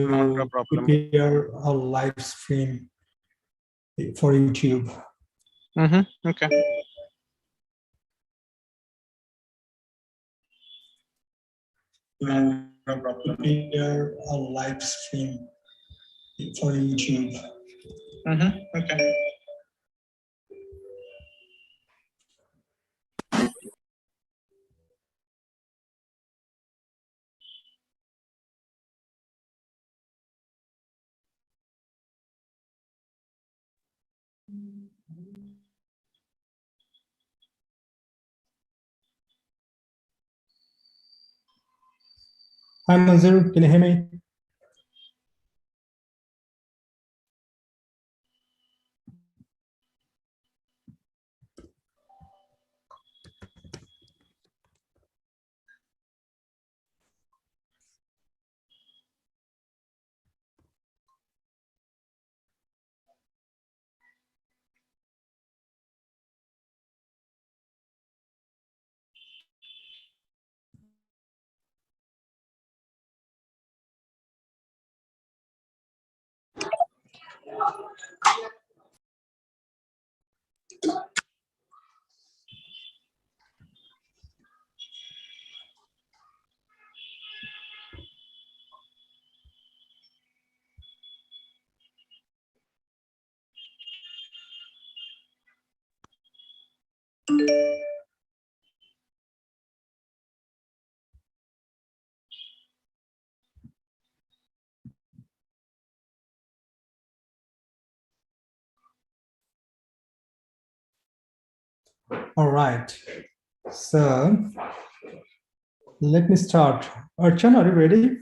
Not a problem. prepare a live stream for YouTube. Okay. No problem. Prepare a live stream for YouTube. Okay. Hi Manzur, can you hear me? All right. So let me start. Archan, are you ready?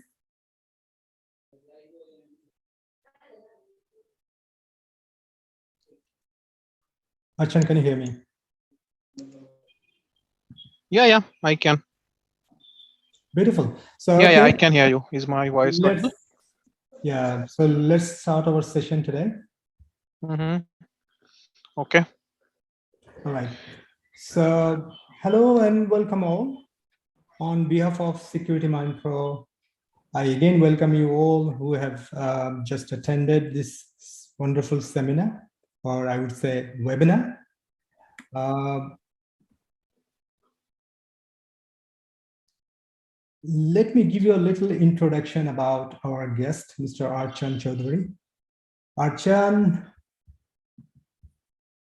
Archan, can you hear me? Yeah, I can. Beautiful. So Yeah, okay, I can hear you. Is my voice audible? Yeah, so let's start our session today. Okay. All right. So hello and welcome all. On behalf of SecuritymindPro, I again welcome you all who have just attended this wonderful seminar, or I would say webinar. Let me give you a little introduction about our guest, Mr. Archan Choudhury. Archan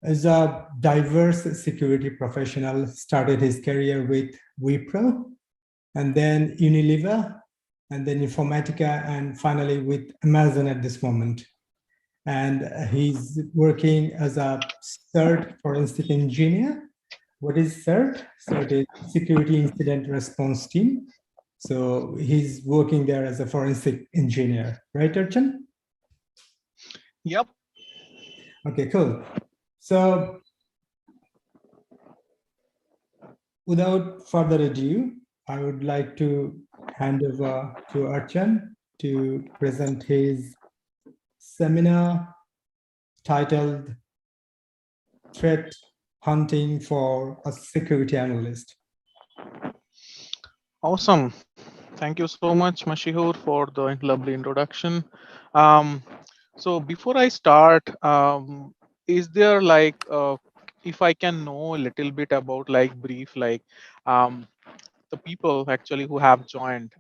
is a diverse security professional, started his career with Wipro, and then Unilever, and then Informatica, and finally with Amazon at this moment. And he's working as a CERT forensic engineer. What is CERT? CERT is Security Incident Response Team. So he's working there as a forensic engineer, right, Archan? Yep. Okay, cool. So without further ado, I would like to hand over to Archan to present his seminar titled Threat Hunting for a Security Analyst. Awesome. Thank you so much, MASHIHOOR, for the lovely introduction. So before I start, is there like, if I can know a little bit about like brief, like the people actually who have joined,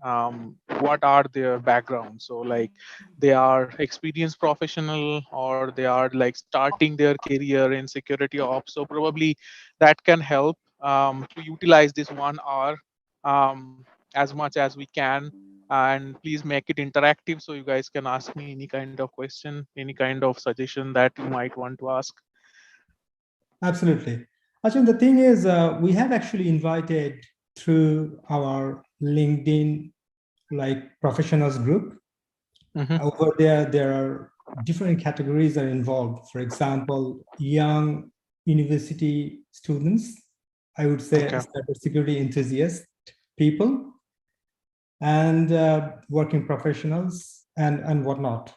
what are their backgrounds? So like they are experienced professional or they are like starting their career in security ops. So probably that can help to utilize this 1 hour as much as we can. And please make it interactive so you guys can ask me any kind of question, any kind of suggestion that you might want to ask. Absolutely. Archan, the thing is, we have actually invited through our LinkedIn like professionals group. Over there are different categories are involved. For example, young university students, I would say cybersecurity enthusiast people, and working professionals and whatnot.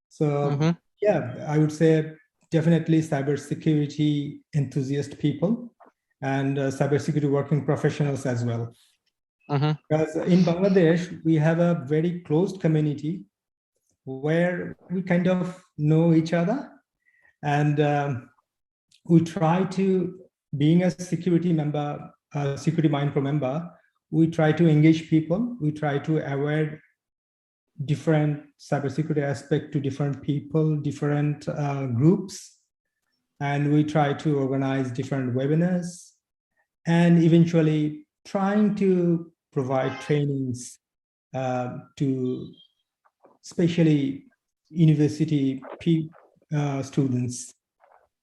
So yeah, I would say definitely cybersecurity enthusiast people and cybersecurity working professionals as well. Because in Bangladesh, we have a very closed community where we kind of know each other, and we try to, being a security member, SecuritymindPro member, we try to engage people. We try to aware different cybersecurity aspect to different people, different groups, and we try to organize different webinars, and eventually trying to provide trainings to especially university students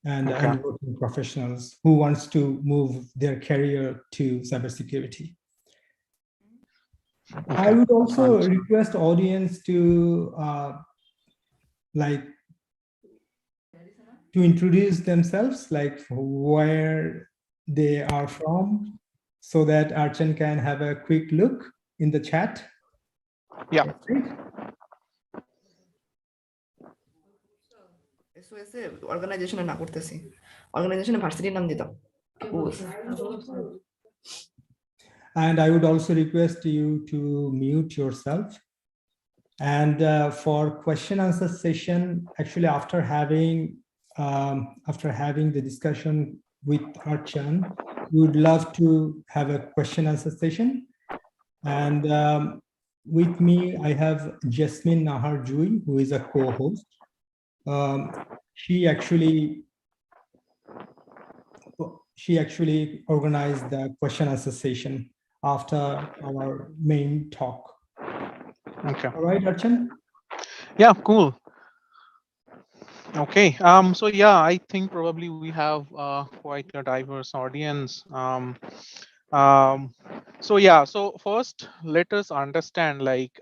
and Okay. working professionals who wants to move their career to cybersecurity. I Okay. would also Understood. request audience to like to introduce themselves, like where they are from, so that Archan can have a quick look in the chat. Yeah. Right? SOS এ অর্গানাইজেশনে না করতেছি, অর্গানাইজেশনে ভার্সিটির নাম দিতাম। And I would also request you to mute yourself. And for question answer session, actually after having the discussion with Archan, we would love to have a question answer session. And with me, I have Jasmine Nahar Jui, who is a co-host. She actually organized the question answer session after our main talk. Okay. All right, Archan? Yeah, cool. Okay. So yeah, I think probably we have quite a diverse audience. So yeah, so first let us understand like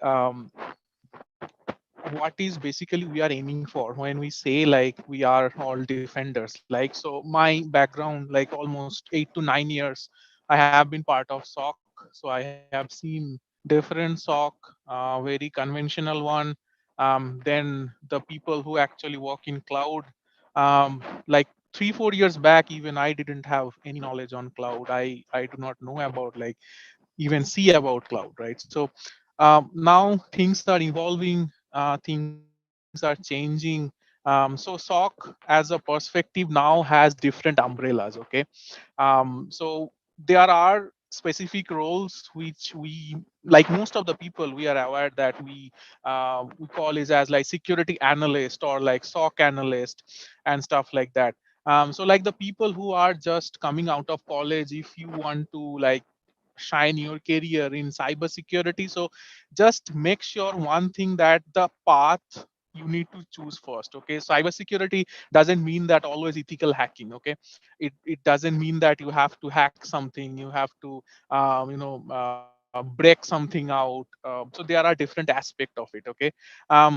what is basically we are aiming for when we say like we are all defenders. Like, so my background, like almost 8 to 9 years I have been part of SOC, so I have seen different SOC, very conventional one, then the people who actually work in cloud. Like 3 4 years back, even I didn't have any knowledge on cloud. I do not know about like even see about cloud, right? So now things are evolving, things are changing. So SOC as a perspective now has different umbrellas. Okay. So there are specific roles which we, like most of the people, we are aware that we call is as like security analyst or like SOC analyst and stuff like that. So like the people who are just coming out of college, if you want to like shine your career in cybersecurity, so just make sure one thing, that the path you need to choose first. Okay, cybersecurity doesn't mean that always ethical hacking. Okay, it doesn't mean that you have to hack something, you have to break something out. So there are different aspect of it. Okay. um,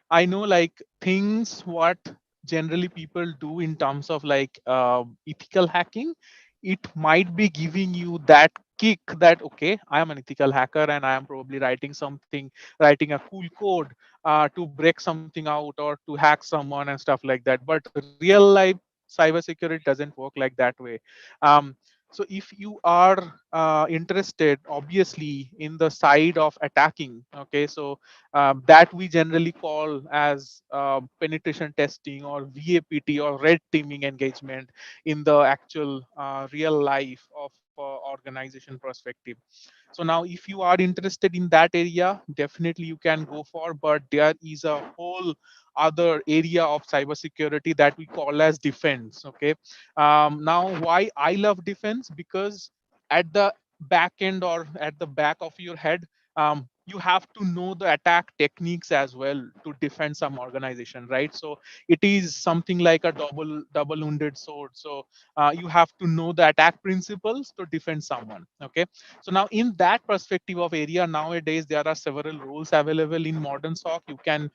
I know like things what generally people do in terms of like ethical hacking, it might be giving you that kick that okay, I am an ethical hacker and I am probably writing a cool code to break something out or to hack someone and stuff like that. But real life cybersecurity doesn't work like that way. Um, so if you are interested, obviously, in the side of attacking, okay, so that we generally call as penetration testing or VAPT or red teaming engagement in the actual real life of organization perspective. So now if you are interested in that area, definitely you can go for, but there is a whole other area of cybersecurity that we call as defense. Okay. Now why I love defense, because at the back end or at the back of your head, you have to know the attack techniques as well to defend some organization, right? So it is something like a double wounded sword. So you have to know the attack principles to defend someone. Okay. So now in that perspective of area, nowadays there are several roles available in modern SOC. You can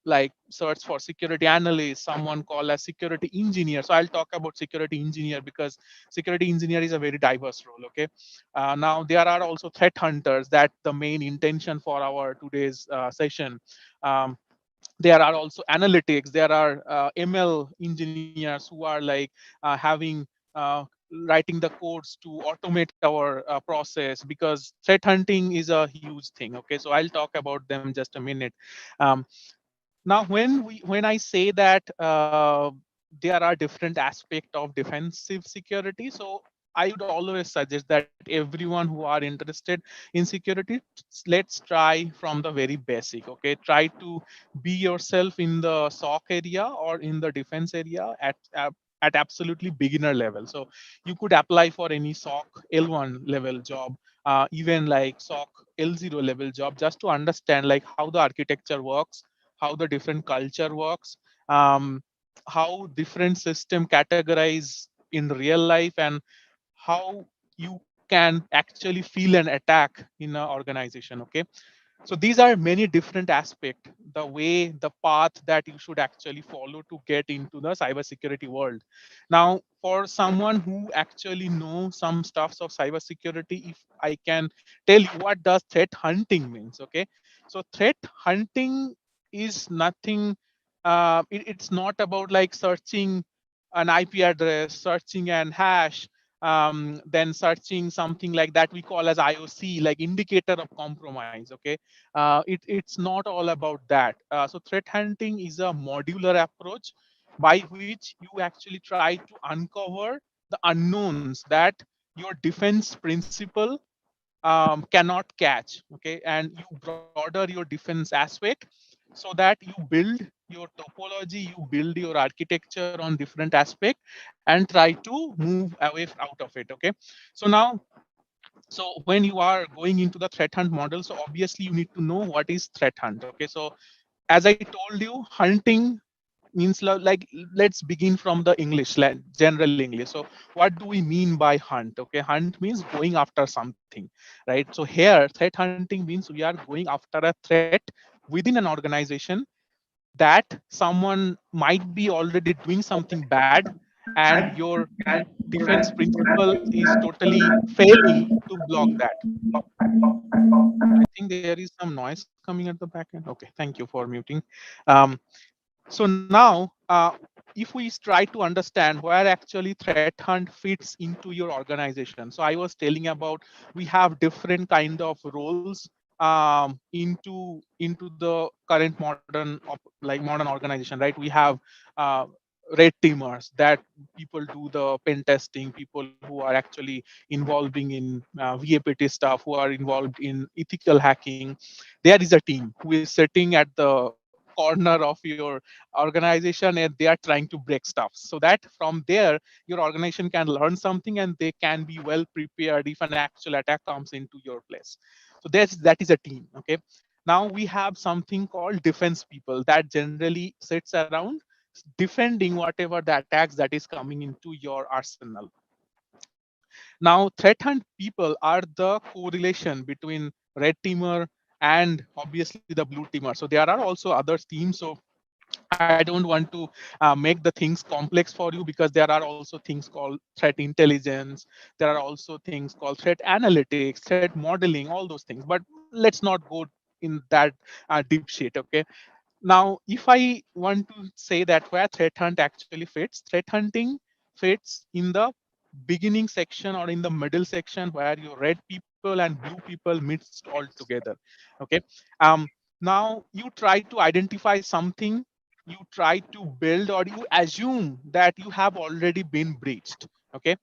like search for security analyst, someone called as security engineer. So I'll talk about security engineer because security engineer is a very diverse role. Okay. Now there are also threat hunters, that the main intention for our today's session. um, there are also analytics, there are ML engineers who are like having writing the codes to automate our process, because threat hunting is a huge thing. Okay, so I'll talk about them just a minute. um, Now when I say that there are different aspects of defensive security, so I would always suggest that everyone who are interested in security, let's try from the very basic. Okay, try to be yourself in the SOC area or in the defense area at absolutely beginner level. So you could apply for any SOC L1 level job, even like SOC L0 level job, just to understand like how the architecture works, how the different culture works, um, how different system categorize in real life, and how you can actually feel an attack in an organization. Okay, so these are many different aspects, the way, the path that you should actually follow to get into the cybersecurity world. Now for someone who actually know some stuffs of cybersecurity, if I can tell you what does threat hunting means. Okay, so threat hunting is nothing, it's not about like searching an IP address, searching an hash, then searching something like that we call as IOC, like indicator of compromise. Okay, it's not all about that. So threat hunting is a modular approach by which you actually try to uncover the unknowns that your defense principle cannot catch. Okay, and you broader your defense aspect so that you build your topology, you build your architecture on different aspect and try to move away out of it. Okay, so now, so when you are going into the threat hunt model, so obviously you need to know what is threat hunt. Okay, so as I told you, hunting means like, let's begin from the English, general English. So what do we mean by hunt? Okay, hunt means going after something, right? So here threat hunting means we are going after a threat within an organization, that someone might be already doing something bad, and your defense principle is totally failing to block that. I think there is some noise coming at the back end. Okay, thank you for muting. um, so now, if we try to understand where actually threat hunt fits into your organization. So I was telling about, we have different kind of roles into the current like modern organization, right? We have uh, red teamers, that people do the pen testing, people who are actually involving in VAPT stuff, who are involved in ethical hacking. There is a team who is sitting at the corner of your organization, and they are trying to break stuff, so that from there your organization can learn something and they can be well prepared if an actual attack comes into your place. So that is a team. Okay, now we have something called defense people, that generally sits around defending whatever the attacks that is coming into your arsenal. Now threat hunt people are the correlation between red teamer and obviously the blue teamer. So there are also other teams. So I don't want to make the things complex for you, because there are also things called threat intelligence. There are also things called threat analytics, threat modeling, all those things. But let's not go in that deep shit. Okay. Now, if I want to say that where threat hunt actually fits, threat hunting fits in the beginning section or in the middle section, where your red people and blue people mixed all together. Okay. Um, Now you try to identify something, you try to build, or you assume that you have already been breached. Okay.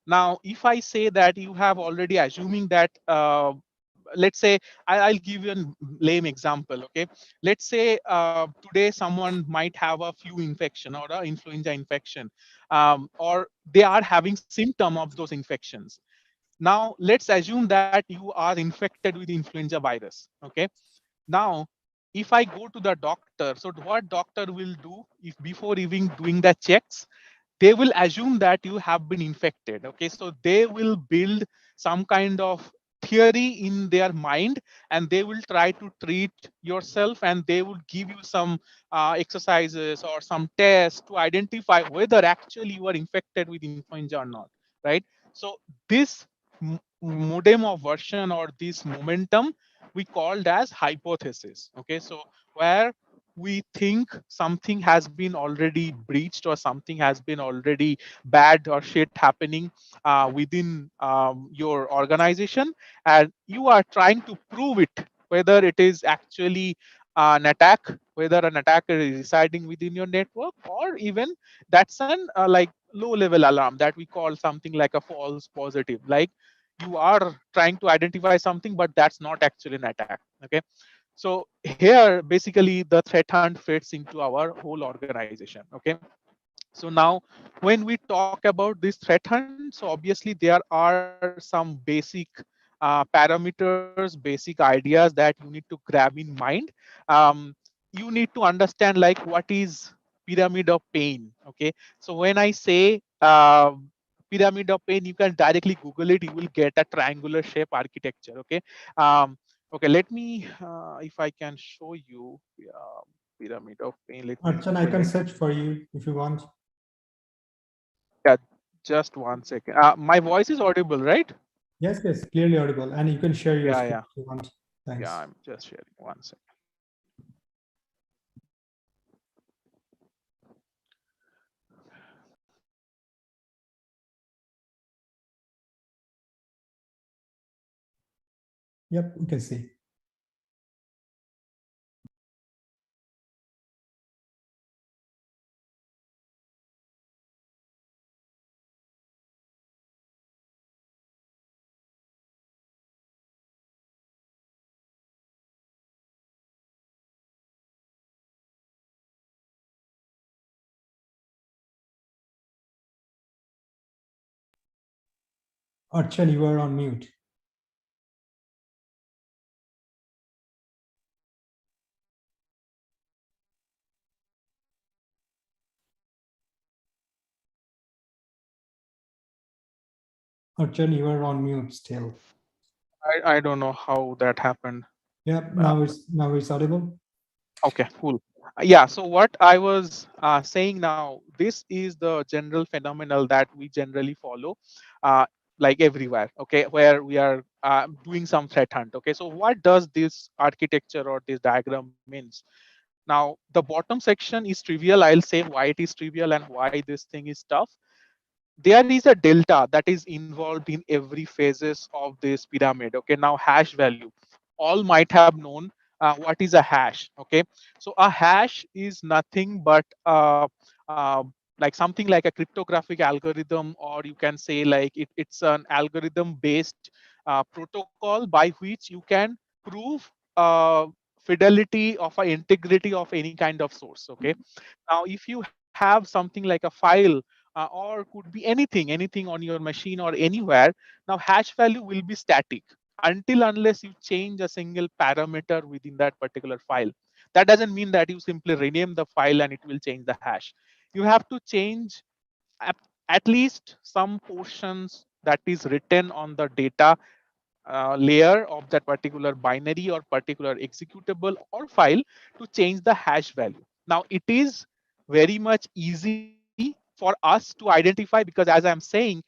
Now, if I say that you have already assuming that, let's say, I'll give you a lame example. Okay, let's say today someone might have a flu infection or a influenza infection, or they are having symptom of those infections. Now let's assume that you are infected with influenza virus. Okay, now if I go to the doctor, so what doctor will do, if before even doing the checks, they will assume that you have been infected. Okay, so they will build some kind of theory in their mind, and they will try to treat yourself, and they will give you some exercises or some tests to identify whether actually you are infected with influenza or not, right? So this modem of version, or this momentum, we called as hypothesis. Okay, so where we think something has been already breached or something has been already bad or shit happening within your organization, and you are trying to prove it, whether it is actually an attack, whether an attacker is residing within your network, or even that's an like low level alarm that we call something like a false positive, like you are trying to identify something but that's not actually an attack. Okay, so here basically the threat hunt fits into our whole organization. Okay, so now when we talk about this threat hunt, so obviously there are some basic parameters, basic ideas that you need to grab in mind. um, you need to understand like what is pyramid of pain. Okay, so when I say pyramid of pain, you can directly google it, you will get a triangular shape architecture. Okay, okay, let me if I can show you pyramid of pain, let me Archan, I google can it. search for you if you want. Yeah, just 1 second. My voice is audible, right? Yes, yes, clearly audible. And you can share your Yeah, screen yeah, if you want. yeah. Thanks. I'm just sharing 1 second. Yep, we can see. Archan, you are on mute. Archan, you are on mute still. I don't know how that happened. Yep, Uh, now it's audible. okay, cool. Yeah, so what I was saying now, this is the general phenomenal that we generally follow, uh, like everywhere. Okay, where we are doing some threat hunt. Okay, so what does this architecture or this diagram means? Now, the bottom section is trivial. I'll say why it is trivial and why this thing is tough. There is a delta that is involved in every phases of this pyramid. Okay, now hash value, all might have known what is a hash. Okay, so a hash is nothing but like something like a cryptographic algorithm, or you can say like it's an algorithm based protocol by which you can prove fidelity of a integrity of any kind of source. Okay, now if you have something like a file or could be anything on your machine or anywhere, now hash value will be static until unless you change a single parameter within that particular file. That doesn't mean that you simply rename the file and it will change the hash. You have to change at, at least some portions that is written on the data layer of that particular binary or particular executable or file to change the hash value. Now, it is very much easy for us to identify because, as I'm saying,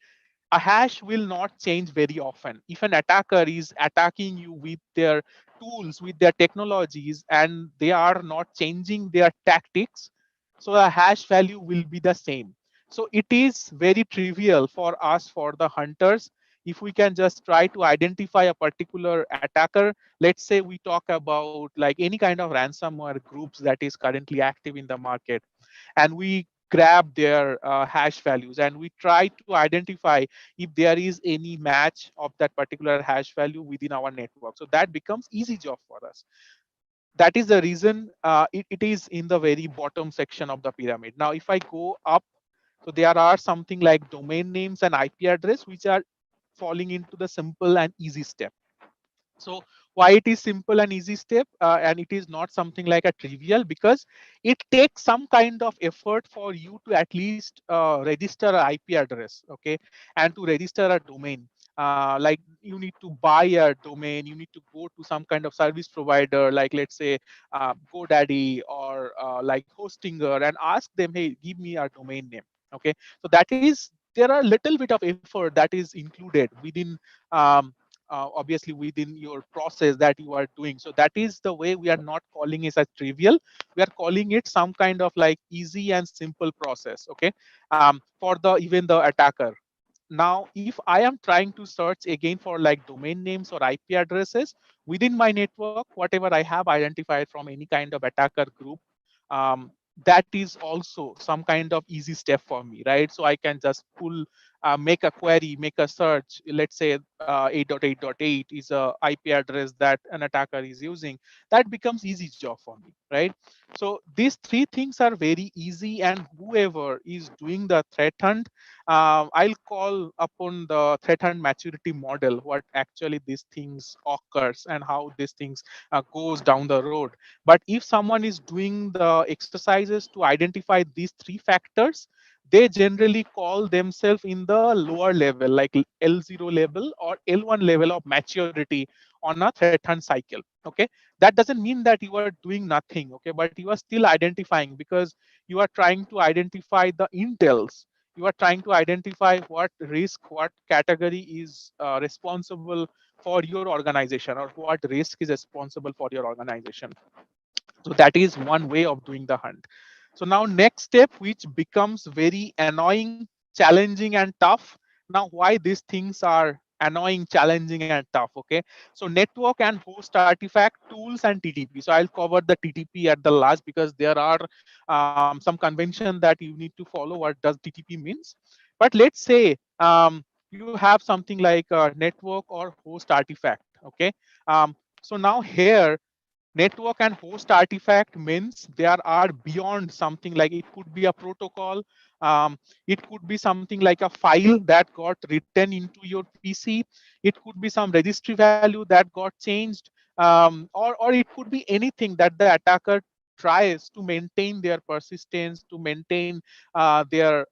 a hash will not change very often. If an attacker is attacking you with their tools, with their technologies, and they are not changing their tactics, so the hash value will be the same. So it is very trivial for us, for the hunters, if we can just try to identify a particular attacker. Let's say we talk about like any kind of ransomware groups that is currently active in the market, and we grab their hash values and we try to identify if there is any match of that particular hash value within our network. So that becomes easy job for us. That is the reason it is in the very bottom section of the pyramid. Now, if I go up, so there are something like domain names and IP address, which are falling into the simple and easy step. So why it is simple and easy step, and it is not something like a trivial, because it takes some kind of effort for you to at least register an IP address, okay, and to register a domain. Like you need to buy a domain, you need to go to some kind of service provider, like let's say GoDaddy or like Hostinger, and ask them, hey, give me a domain name. Okay, so that is, there are little bit of effort that is included within um, obviously within your process that you are doing. So that is the way we are not calling it as trivial. We are calling it some kind of like easy and simple process. Okay, for the even the attacker. Now, if I am trying to search again for like domain names or IP addresses within my network, whatever I have identified from any kind of attacker group, um, that is also some kind of easy step for me, right? So I can just make a query, make a search. Let's say 8.8.8 is a IP address that an attacker is using. That becomes easy job for me, right? So these three things are very easy, and whoever is doing the threat hunt, I'll call upon the threat hunt maturity model, what actually these things occurs and how these things goes down the road. But if someone is doing the exercises to identify these three factors, they generally call themselves in the lower level, like L0 level or L1 level of maturity on a threat hunt cycle. Okay, that doesn't mean that you are doing nothing. Okay, but you are still identifying, because you are trying to identify the intels. You are trying to identify what risk, what category is responsible for your organization, or what risk is responsible for your organization. So that is one way of doing the hunt. So now next step, which becomes very annoying, challenging, and tough. Now, why these things are annoying, challenging, and tough? Okay, so network and host artifact tools and TTP. So I'll cover the TTP at the last, because there are some convention that you need to follow. What does TTP means? But let's say you have something like a network or host artifact. Okay, so now here network and host artifact means there are beyond something, like it could be a protocol, it could be something like a file that got written into your PC, it could be some registry value that got changed, or it could be anything that the attacker tries to maintain their persistence, to maintain their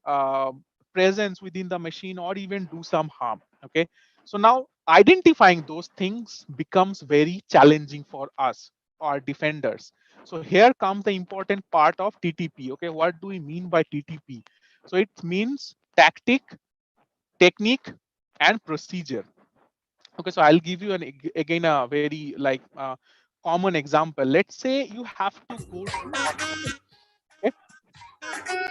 presence within the machine, or even do some harm. Okay, so now identifying those things becomes very challenging for us or defenders. So here comes the important part of TTP. Okay, what do we mean by TTP? So it means tactic, technique, and procedure. Okay, so I'll give you again a very like common example. Let's say you have to go to hospital. Okay?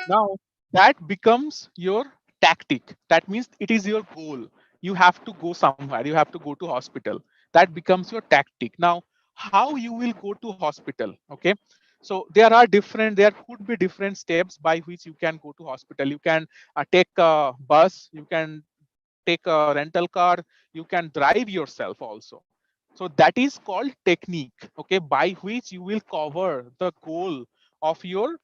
Now that becomes your tactic. That means it is your goal. You have to go somewhere. You have to go to hospital. That becomes your tactic. Now, how you will go to hospital? Okay. So there are different. There could be different steps by which you can go to hospital. You can take a bus. You can take a rental car. You can drive yourself also. So that is called technique. Okay, by which you will cover the goal of your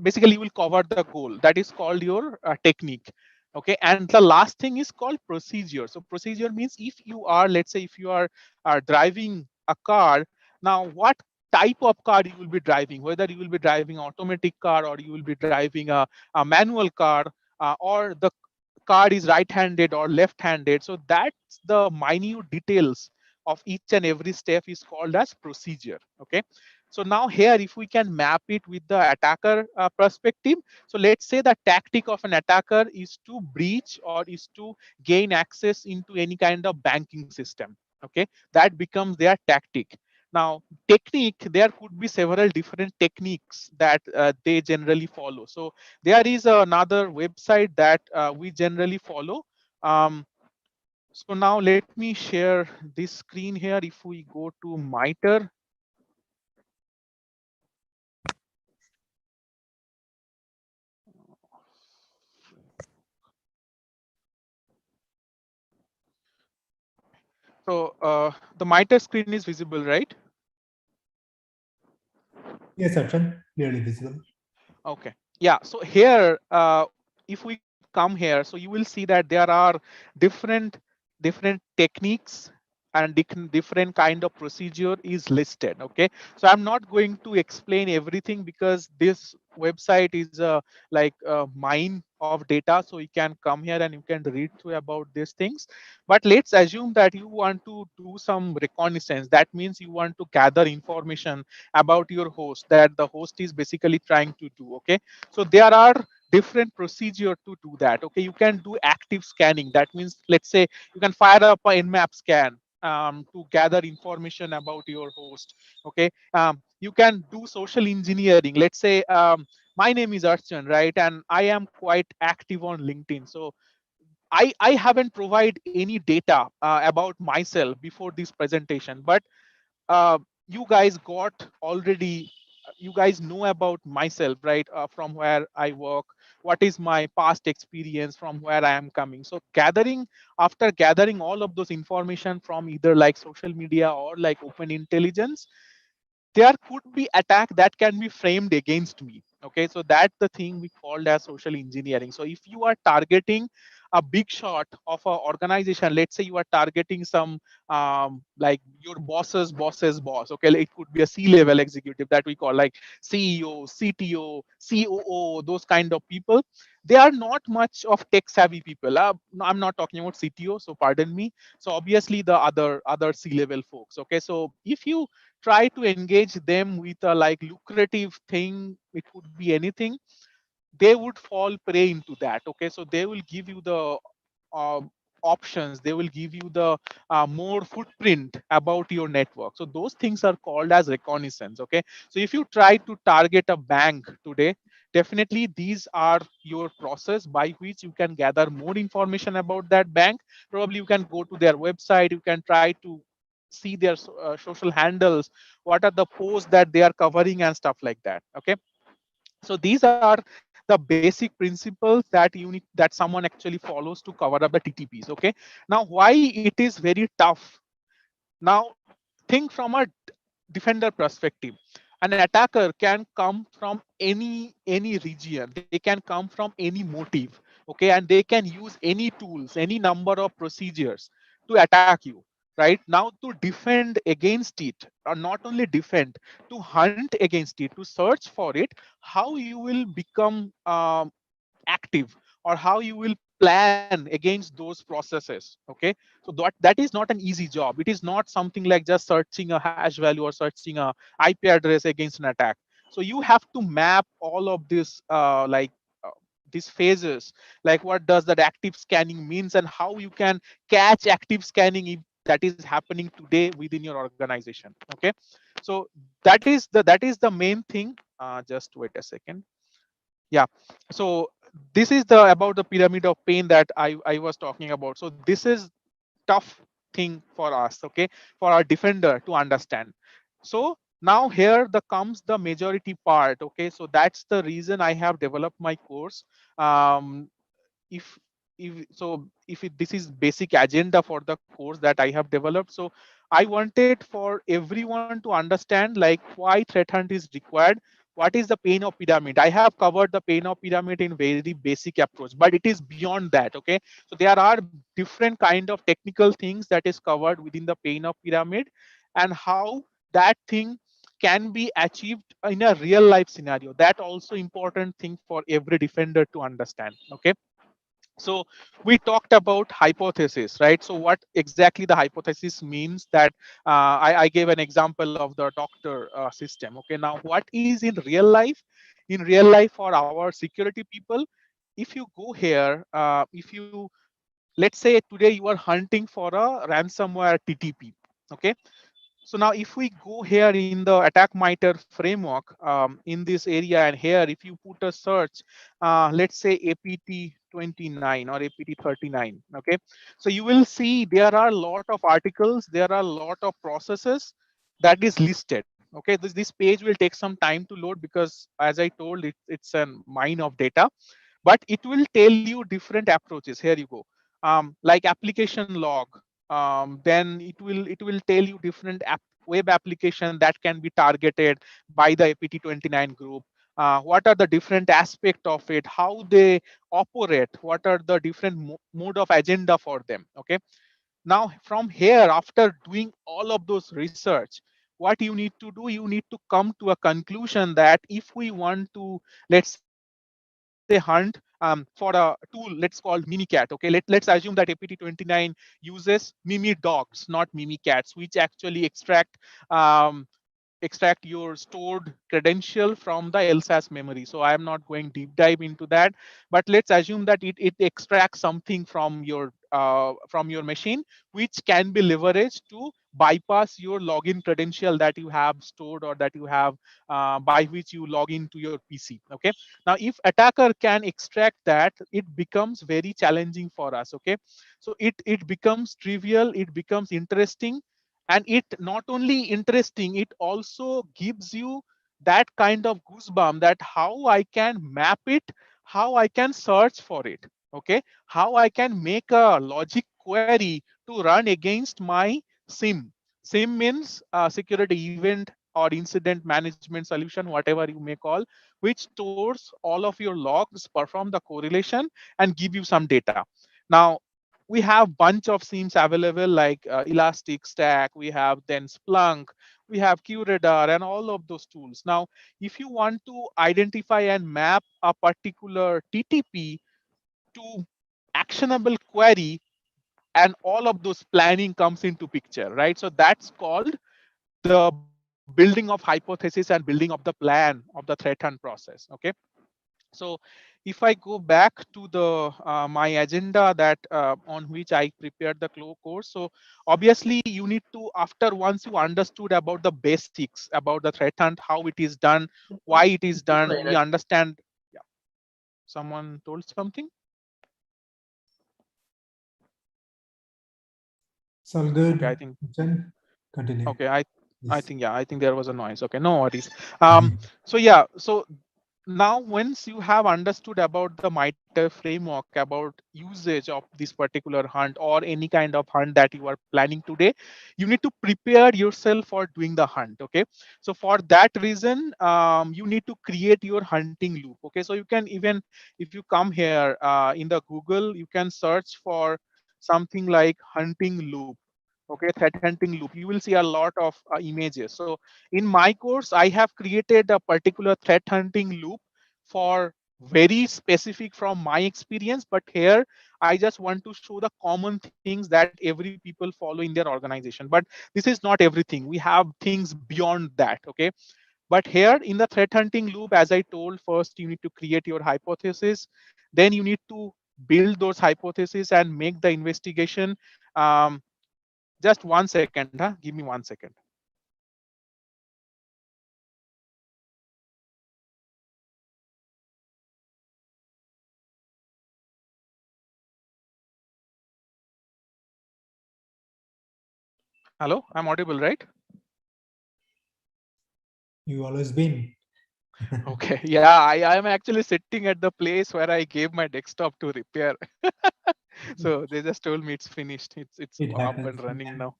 basically you will cover the goal. That is called your technique. Okay, and the last thing is called procedure. So procedure means, if you are, let's say if you are driving a car, now what type of car you will be driving, whether you will be driving automatic car, or you will be driving a manual car, or the car is right-handed or left-handed. So that's the minute details of each and every step is called as procedure. Okay, so now here, if we can map it with the attacker perspective, so let's say the tactic of an attacker is to breach or is to gain access into any kind of banking system. Okay, that becomes their tactic. Now technique, there could be several different techniques that they generally follow. So there is another website that we generally follow. So now let me share this screen here. If we go to MITRE, so the MITRE screen is visible, right? Yes, Archan, clearly visible. Okay. Yeah. So here, if we come here, so you will see that there are different techniques and different kind of procedure is listed. Okay. So I'm not going to explain everything, because this website is a like a mine of data. So you can come here and you can read through about these things. But let's assume that you want to do some reconnaissance. That means you want to gather information about your host, that the host is basically trying to do. Okay, so there are different procedure to do that. Okay, you can do active scanning. That means, let's say you can fire up a nmap scan to gather information about your host. Okay, you can do social engineering. Let's say my name is Archan, right, and I am quite active on LinkedIn. So I haven't provided any data about myself before this presentation, but uh, you guys got already, you guys know about myself, right, from where I work, what is my past experience, from where I am coming. So gathering, after gathering all of those information from either like social media or like open intelligence, there could be attack that can be framed against me. Okay, so that's the thing we called as social engineering. So if you are targeting a big shot of an organization, let's say you are targeting some like your boss's boss. Okay, it could be a C-level executive that we call like CEO, CTO, COO, those kind of people. They are not much of tech savvy people. No, I'm not talking about CTO, so pardon me. So obviously the other C-level folks. Okay, so if you try to engage them with a like lucrative thing, it could be anything, they would fall prey into that. Okay, so they will give you the uh, options, they will give you the more footprint about your network. So those things are called as reconnaissance. Okay, so if you try to target a bank today, definitely these are your process by which you can gather more information about that bank. Probably you can go to their website, you can try to see their social handles, what are the posts that they are covering and stuff like that. Okay, so these are the basic principles that you need, that someone actually follows to cover up the TTPs. Okay, now why it is very tough. Now think from a defender perspective. An attacker can come from any region, they can come from any motive. Okay, and they can use any tools, any number of procedures to attack you. Right now, to defend against it, or not only defend, to hunt against it, to search for it, how you will become active, or how you will plan against those processes. Okay, so that is not an easy job. It is not something like just searching a hash value or searching a IP address against an attack. So you have to map all of this uh, these phases, like what does that active scanning means and how you can catch active scanning if that is happening today within your organization. Okay, so that is the main thing. Just wait a second. Yeah, so this is the about the pyramid of pain that I was talking about. So this is tough thing for us, okay, for our defender to understand. So now here the comes the majority part. Okay, so that's the reason I have developed my course. Um, if if so if this is basic agenda for the course that I have developed. So I wanted for everyone to understand like why threat hunt is required, what is the pain of pyramid. I have covered the pain of pyramid in very basic approach, but it is beyond that. Okay, so there are different kind of technical things that is covered within the pain of pyramid, and how that thing can be achieved in a real life scenario. That also important thing for every defender to understand. Okay, so we talked about hypothesis, right? So what exactly the hypothesis means, that I gave an example of the doctor system. Okay, now what is in real life? In real life, for our security people, if you go here, if you, let's say today you are hunting for a ransomware TTP. Okay, so now if we go here in the attack meter framework, in this area, and here if you put a search, let's say APT 29 or APT 39. Okay, so you will see there are a lot of articles, there are a lot of processes that is listed. Okay, this page will take some time to load, because as I told, it's a mine of data, but it will tell you different approaches. Here you go, like application log. Then it will tell you different web application that can be targeted by the APT29 group. What are the different aspect of it, how they operate, what are the different mode of agenda for them. Okay, now from here, after doing all of those research, what you need to do, you need to come to a conclusion that if we want to, let's say, hunt for a tool, let's call mimicat. Okay, let's assume that APT29 uses mimi dogs, not mimi cats, which actually extract extract your stored credential from the LSAS memory. So I am not going deep dive into that, but let's assume that it extracts something from your machine, which can be leveraged to bypass your login credential that you have stored, or that you have by which you log into your PC. Okay. Now, if attacker can extract that, it becomes very challenging for us. Okay. So it becomes trivial, it becomes interesting, and it not only interesting, it also gives you that kind of goosebump that how I can map it, how I can search for it. Okay. How I can make a logic query to run against my SIM. SIM means security event or incident management solution, whatever you may call, which stores all of your logs, perform the correlation, and give you some data. Now, we have bunch of SIEMs available like Elastic Stack, we have then Splunk, we have QRadar, and all of those tools. Now, if you want to identify and map a particular TTP to actionable query, and all of those planning comes into picture, right? So that's called the building of hypothesis and building of the plan of the threat hunt process. Okay. So if I go back to the my agenda that on which I prepared the course, so obviously you need to, after once you understood about the basics about the threat hunt, how it is done, why it is done, we understand. Yeah, someone told something. It's all Okay, I good. think. Archan, continue. Okay, I Yes. think, yeah, I think there was a noise. Okay, no worries. So yeah, so now once you have understood about the MITRE framework, about usage of this particular hunt or any kind of hunt that you are planning today, you need to prepare yourself for doing the hunt. Okay, so for that reason, you need to create your hunting loop. Okay, so you can even, if you come here in the Google, you can search for something like hunting loop. Okay, threat hunting loop, you will see a lot of images. So in my course, I have created a particular threat hunting loop for very specific from my experience, but here I just want to show the common things that every people follow in their organization. But this is not everything, we have things beyond that. Okay, but here in the threat hunting loop, as I told, first you need to create your hypothesis, then you need to build those hypotheses and make the investigation. um, just 1 second, huh? Give me 1 second. Hello, I'm audible, right? You always been. Okay, yeah, I am actually sitting at the place where I gave my desktop to repair. So they just told me it's finished. It's It up happens. and running Yeah. now.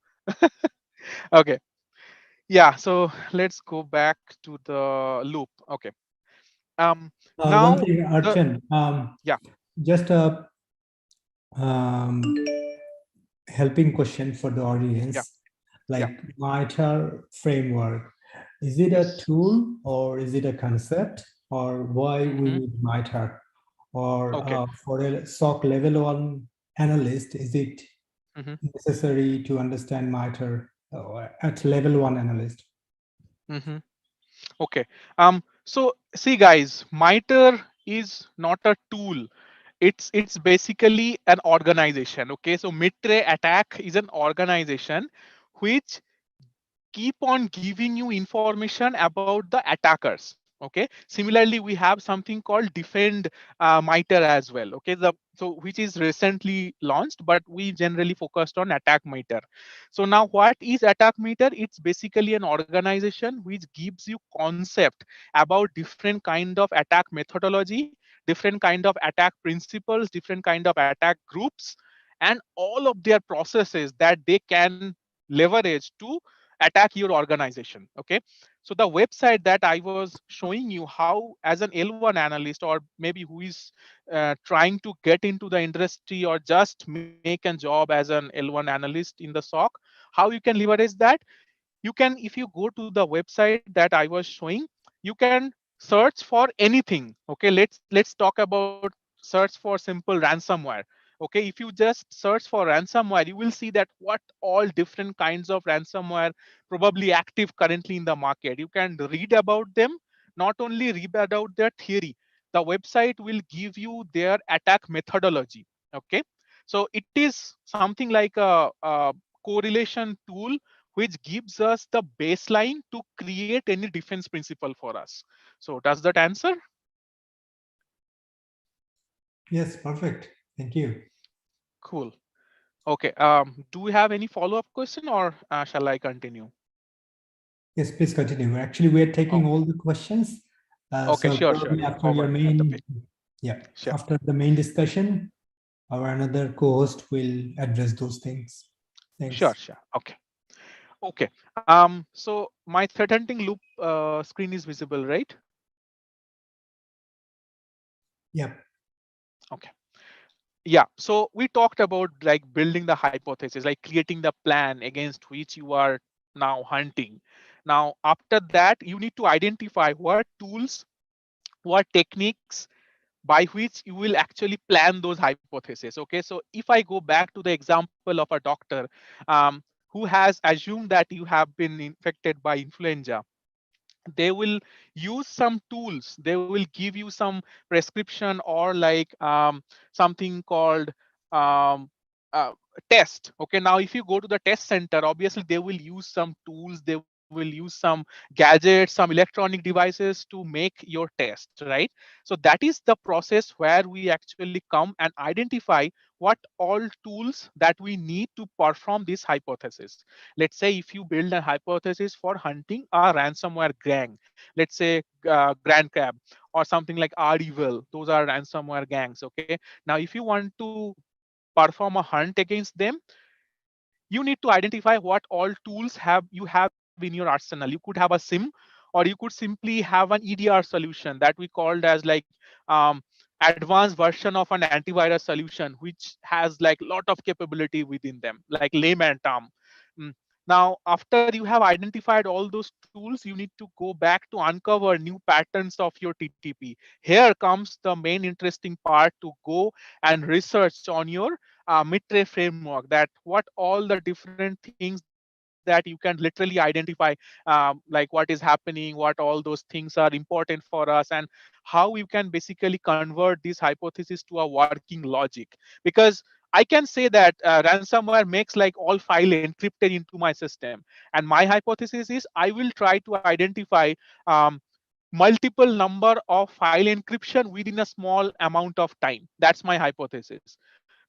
Okay, yeah. So let's go back to the loop. Okay. One Now thing, the Archan, yeah just a um, helping question for the yeah audience. yeah Like MITRE framework, is it a yes. tool or is it a concept, or why we Hmm. need MITRE? Or Okay. for a SOC level 1 analyst, is it Hmm. necessary to understand MITRE at level 1 analyst? Hmm. Okay. So see, guys, MITRE is not a tool. It's basically an organization. Okay. So MITRE attack is an organization which keep on giving you information about the attackers. Okay. Similarly, we have something called defend MITRE as well. Okay. So which is recently launched, but we generally focused on attack MITRE. So now what is attack MITRE? It's basically an organization which gives you concept about different kind of attack methodology, different kind of attack principles, different kind of attack groups, and all of their processes that they can leverage to attack your organization. Okay, so the website that I was showing you, how as an L1 analyst, or maybe who is trying to get into the industry or just make a job as an L1 analyst in the SOC, how you can leverage that. You can, if you go to the website that I was showing, you can search for anything. Okay, let's talk about search for simple ransomware. Okay, if you just search for ransomware, you will see that what all different kinds of ransomware probably active currently in the market. You can read about them, not only read about their theory, the website will give you their attack methodology. Okay, so it is something like a correlation tool which gives us the baseline to create any defense principle for us. So does that answer? Yes, perfect. Thank you. Cool. Okay. Do we have any follow-up question, or shall I continue? Yes, please continue. Actually, we are taking Oh, all the questions. okay. So Sure, sure. probably You after your covered at the main, page. yeah, Sure. after the main discussion, our another co-host will address those things. Sure, Thanks. sure. Okay. Okay. So my threat hunting loop screen is visible, right? Yep. Okay. Yeah. So we talked about like building the hypothesis, like creating the plan against which you are now hunting. Now, after that, you need to identify what tools, what techniques by which you will actually plan those hypotheses. Okay, so if I go back to the example of a doctor who has assumed that you have been infected by influenza, they will use some tools. They will give you some prescription or like something called um, uh, test. Okay, now if you go to the test center, obviously they will use some tools, they will use some gadgets, some electronic devices to make your test, right? So that is the process where we actually come and identify what all tools that we need to perform this hypothesis. Let's say if you build a hypothesis for hunting a ransomware gang, let's say Grand Crab or something like Evil, those are ransomware gangs. Okay, now if you want to perform a hunt against them, you need to identify what all tools you have in your arsenal. You could have a SIM, or you could simply have an EDR solution that we called as like um, advanced version of an antivirus solution, which has like lot of capability within them, like layman term. Mm. Now, after you have identified all those tools, you need to go back to uncover new patterns of your TTP. Here comes the main interesting part, to go and research on your Mitre framework, that what all the different things that you can literally identify, like what is happening, what all those things are important for us, and how you can basically convert this hypothesis to a working logic. Because I can say that ransomware makes like all file encrypted into my system, and my hypothesis is I will try to identify um, multiple number of file encryption within a small amount of time. That's my hypothesis.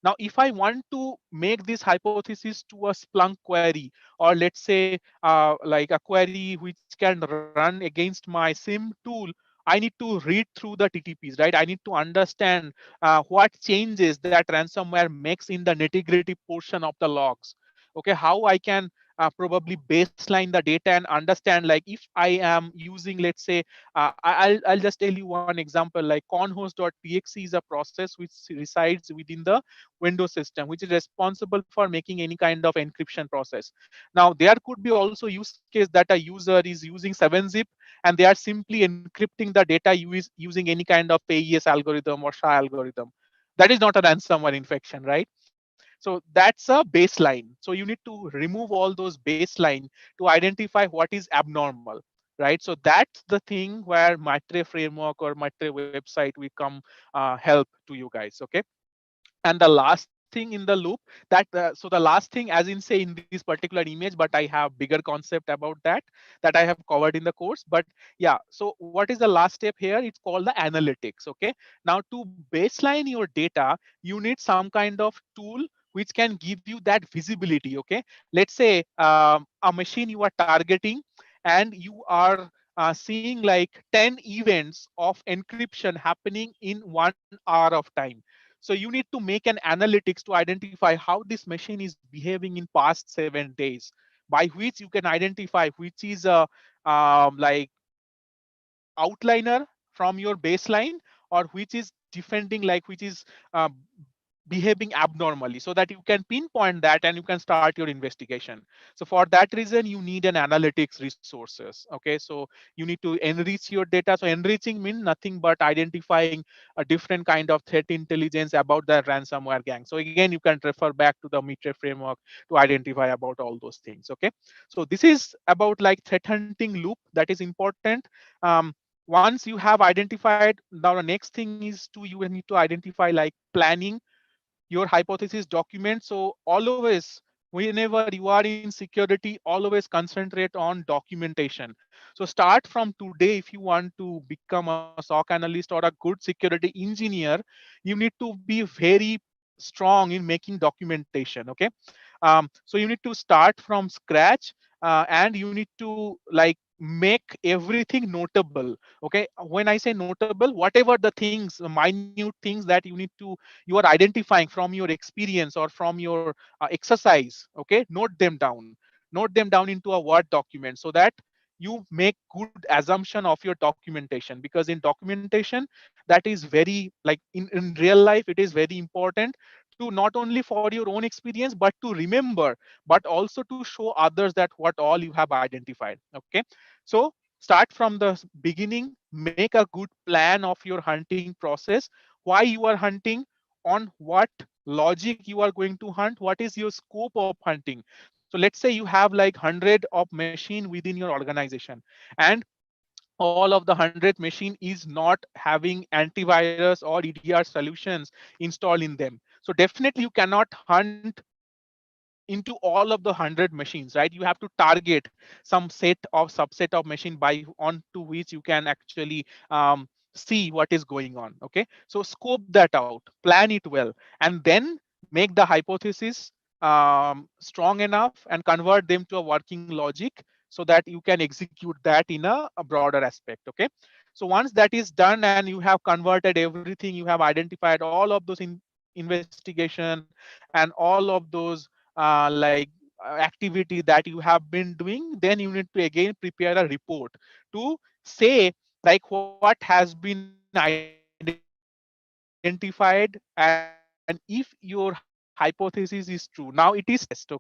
Now, if I want to make this hypothesis to a Splunk query, or let's say like a query which can run against my SIM tool, I need to read through the TTPs, right? I need to understand what changes that ransomware makes in the nitty-gritty portion of the logs. Okay, how I can probably baseline the data and understand, like if I am using, let's say, I'll just tell you one example, like conhost.txt is a process which resides within the Windows system, which is responsible for making any kind of encryption process. Now, there could be also use case that a user is using 7-zip and they are simply encrypting the data using any kind of PAES algorithm or SHA algorithm. That is not a ransomware infection, right? So that's a baseline. So you need to remove all those baseline to identify what is abnormal, right? So that's the thing where Maitre framework or Maitre website we come help to you guys. Okay, and the last thing in the loop, that so the last thing, as in say in this particular image, but I have bigger concept about that I have covered in the course. But yeah, so what is the last step here? It's called the analytics. Okay, now to baseline your data, you need some kind of tool which can give you that visibility. Okay, let's say a machine you are targeting, and you are seeing like 10 events of encryption happening in 1 hour of time. So you need to make an analytics to identify how this machine is behaving in past 7 days, by which you can identify which is a like outliner from your baseline, or which is defending, like which is uh, behaving abnormally, so that you can pinpoint that and you can start your investigation. So for that reason, you need an analytics resources. Okay, so you need to enrich your data. So enriching means nothing but identifying a different kind of threat intelligence about the ransomware gang. So again, you can refer back to the mitre framework to identify about all those things. Okay, so this is about like threat hunting loop that is important. um, Once you have identified, now the next thing is to you need to identify like planning your hypothesis document. So always, whenever you are in security, always concentrate on documentation. So start from today. If you want to become a SOC analyst or a good security engineer, you need to be very strong in making documentation. Okay, so you need to start from scratch, and you need to like make everything notable. Okay, when I say notable, whatever the things, minute things that you are identifying from your experience or from your exercise, okay, note them down. Note them down into a Word document, so that you make good assumption of your documentation, because in documentation, that is very like in real life, it is very important to not only for your own experience but to remember, but also to show others that what all you have identified. Okay, so start from the beginning, make a good plan of your hunting process, why you are hunting, on what logic you are going to hunt, what is your scope of hunting. So let's say you have like 100 of machine within your organization, and all of the 100 machine is not having antivirus or EDR solutions installed in them. So definitely you cannot hunt into all of the 100 machines, right? You have to target some set of subset of machine by onto which you can actually see what is going on. Okay, so scope that out, plan it well, and then make the hypothesis strong enough and convert them to a working logic, so that you can execute that in a broader aspect. Okay, so once that is done and you have converted everything, you have identified all of those investigation and all of those activity that you have been doing, then you need to again prepare a report to say like what has been identified, and if your hypothesis is true. Now it is test.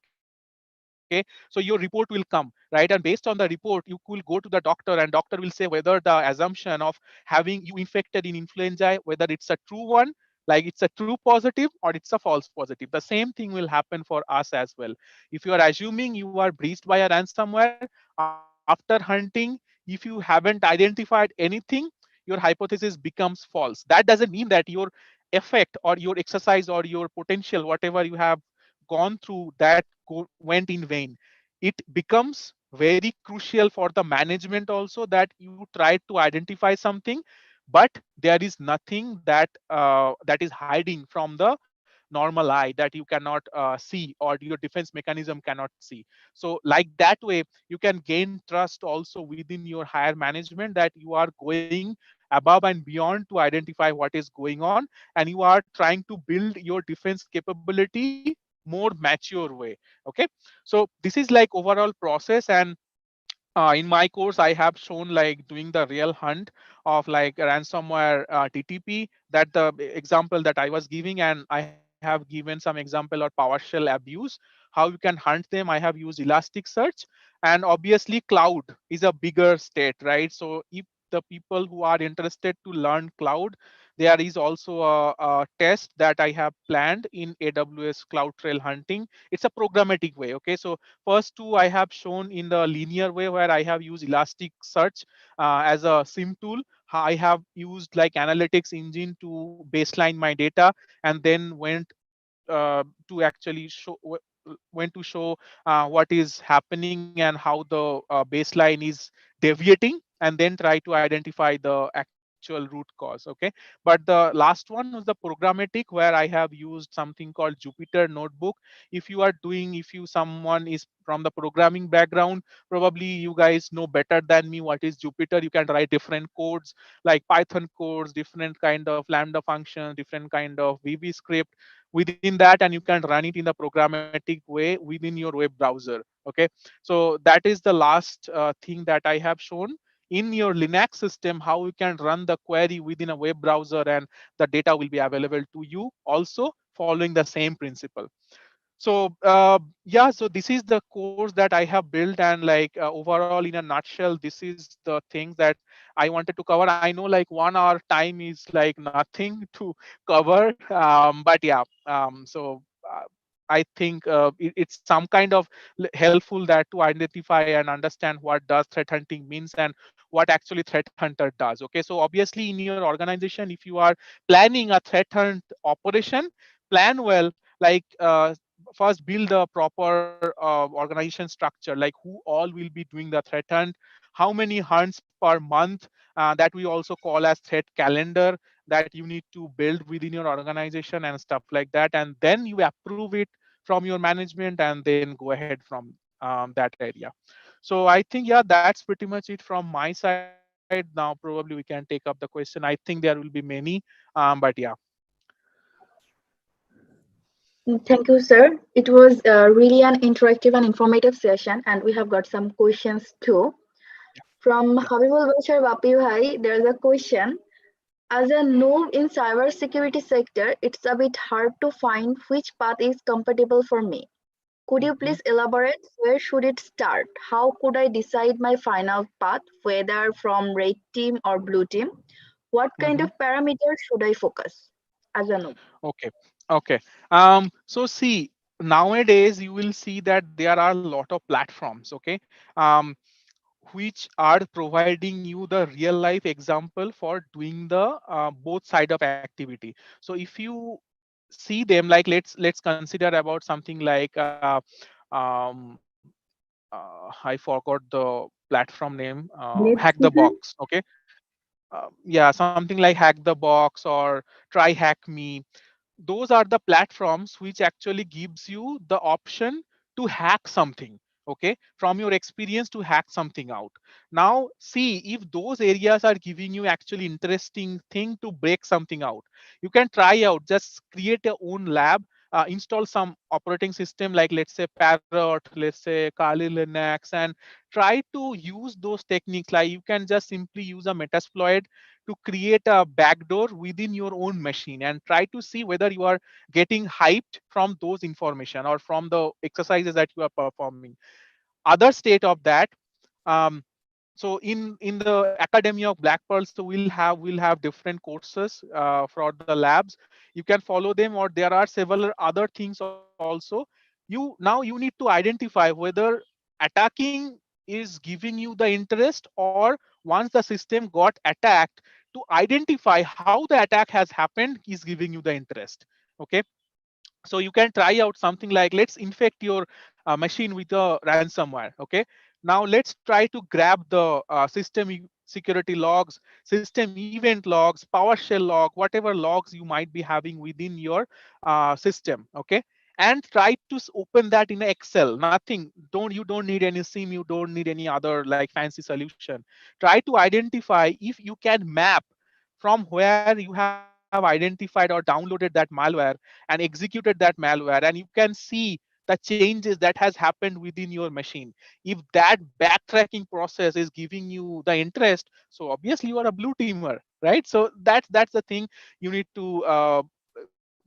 Okay, so your report will come, right? And based on the report, you will go to the doctor, and doctor will say whether the assumption of having you infected in influenza, whether it's a true one, like it's a true positive or it's a false positive. The same thing will happen for us as well. If you are assuming you are breached by a ransomware, after hunting, if you haven't identified anything, your hypothesis becomes false. That doesn't mean that your effect or your exercise or your potential, whatever you have gone through, that went in vain. It becomes very crucial for the management also, that you try to identify something, but there is nothing that is hiding from the normal eye that you cannot see, or your defense mechanism cannot see. So like that way, you can gain trust also within your higher management, that you are going above and beyond to identify what is going on, and you are trying to build your defense capability more mature way. Okay, so this is like overall process. And in my course, I have shown like doing the real hunt of like ransomware TTP, that the example that I was giving, and I have given some example of PowerShell abuse, how you can hunt them. I have used Elasticsearch, and obviously cloud is a bigger state, right? So if the people who are interested to learn cloud, there is also a test that I have planned in AWS Cloud Trail Hunting. It's a programmatic way. Okay, so first two I have shown in the linear way, where I have used Elasticsearch as a SIM tool. I have used like analytics engine to baseline my data, and then to actually went to show what is happening and how the baseline is deviating, and then try to identify the actual root cause. Okay, but the last one was the programmatic, where I have used something called Jupyter Notebook. If you are doing, if you someone is from the programming background, probably you guys know better than me what is Jupyter. You can write different codes like Python codes, different kind of Lambda functions, different kind of VB script within that, and you can run it in the programmatic way within your web browser. Okay, so that is the last thing that I have shown. In your Linux system, how you can run the query within a web browser, and the data will be available to you also following the same principle. So yeah, so this is the course that I have built, and like overall in a nutshell, this is the things that I wanted to cover. I know like 1 hour time is like nothing to cover, but yeah, so I think it's some kind of helpful that to identify and understand what does threat hunting means and what actually threat hunter does. Okay, so obviously in your organization, if you are planning a threat hunt operation, plan well, like first build a proper organization structure, like who all will be doing the threat hunt, how many hunts per month, that we also call as threat calendar, that you need to build within your organization and stuff like that, and then you approve it from your management and then go ahead from that area. So I think, yeah, that's pretty much it from my side. Now probably we can take up the question. I think there will be many, but yeah. Thank you, sir. It was really an interactive and informative session, and we have got some questions too. From Yeah. Habibul Bashar Bapi Bhai, there's a question. As a noob in cybersecurity sector, it's a bit hard to find which path is compatible for me. Could you Mhm. please elaborate where should it start? How could I decide my final path, whether from red team or blue team? What kind Mhm. of parameters should I focus as a noob? Okay. Okay. So see, nowadays you will see that there are a lot of platforms, okay, um, which are providing you the real life example for doing the both side of activity. So if you see them, like let's consider about something like um, I forgot the platform name, Hack Let's the Box. Okay, yeah, something like Hack the Box or Try Hack Me. Those are the platforms which actually gives you the option to hack something, okay, from your experience to hack something out. Now see, if those areas are giving you actually interesting thing to break something out, you can try out, just create your own lab, install some operating system like let's say Parrot, let's say Kali Linux, and try to use those techniques. Like you can just simply use a metasploit to create a backdoor within your own machine and try to see whether you are getting hyped from those information or from the exercises that you are performing. Other state of that, um, so in the academy of Black Pearl, so we'll have different courses for the labs. You can follow them, or there are several other things also. You need to identify whether attacking is giving you the interest, or once the system got attacked, to identify how the attack has happened is giving you the interest. Okay, so you can try out something like, let's infect your machine with a ransomware. Okay, now let's try to grab the security logs, system event logs, PowerShell log, whatever logs you might be having within your system. Okay, and try to open that in Excel. Nothing, don't need any sim, you don't need any other like fancy solution. Try to identify if you can map from where you have identified or downloaded that malware and executed that malware, and you can see the changes that has happened within your machine. If that backtracking process is giving you the interest, so obviously you are a blue teamer, right? So that's the thing you need to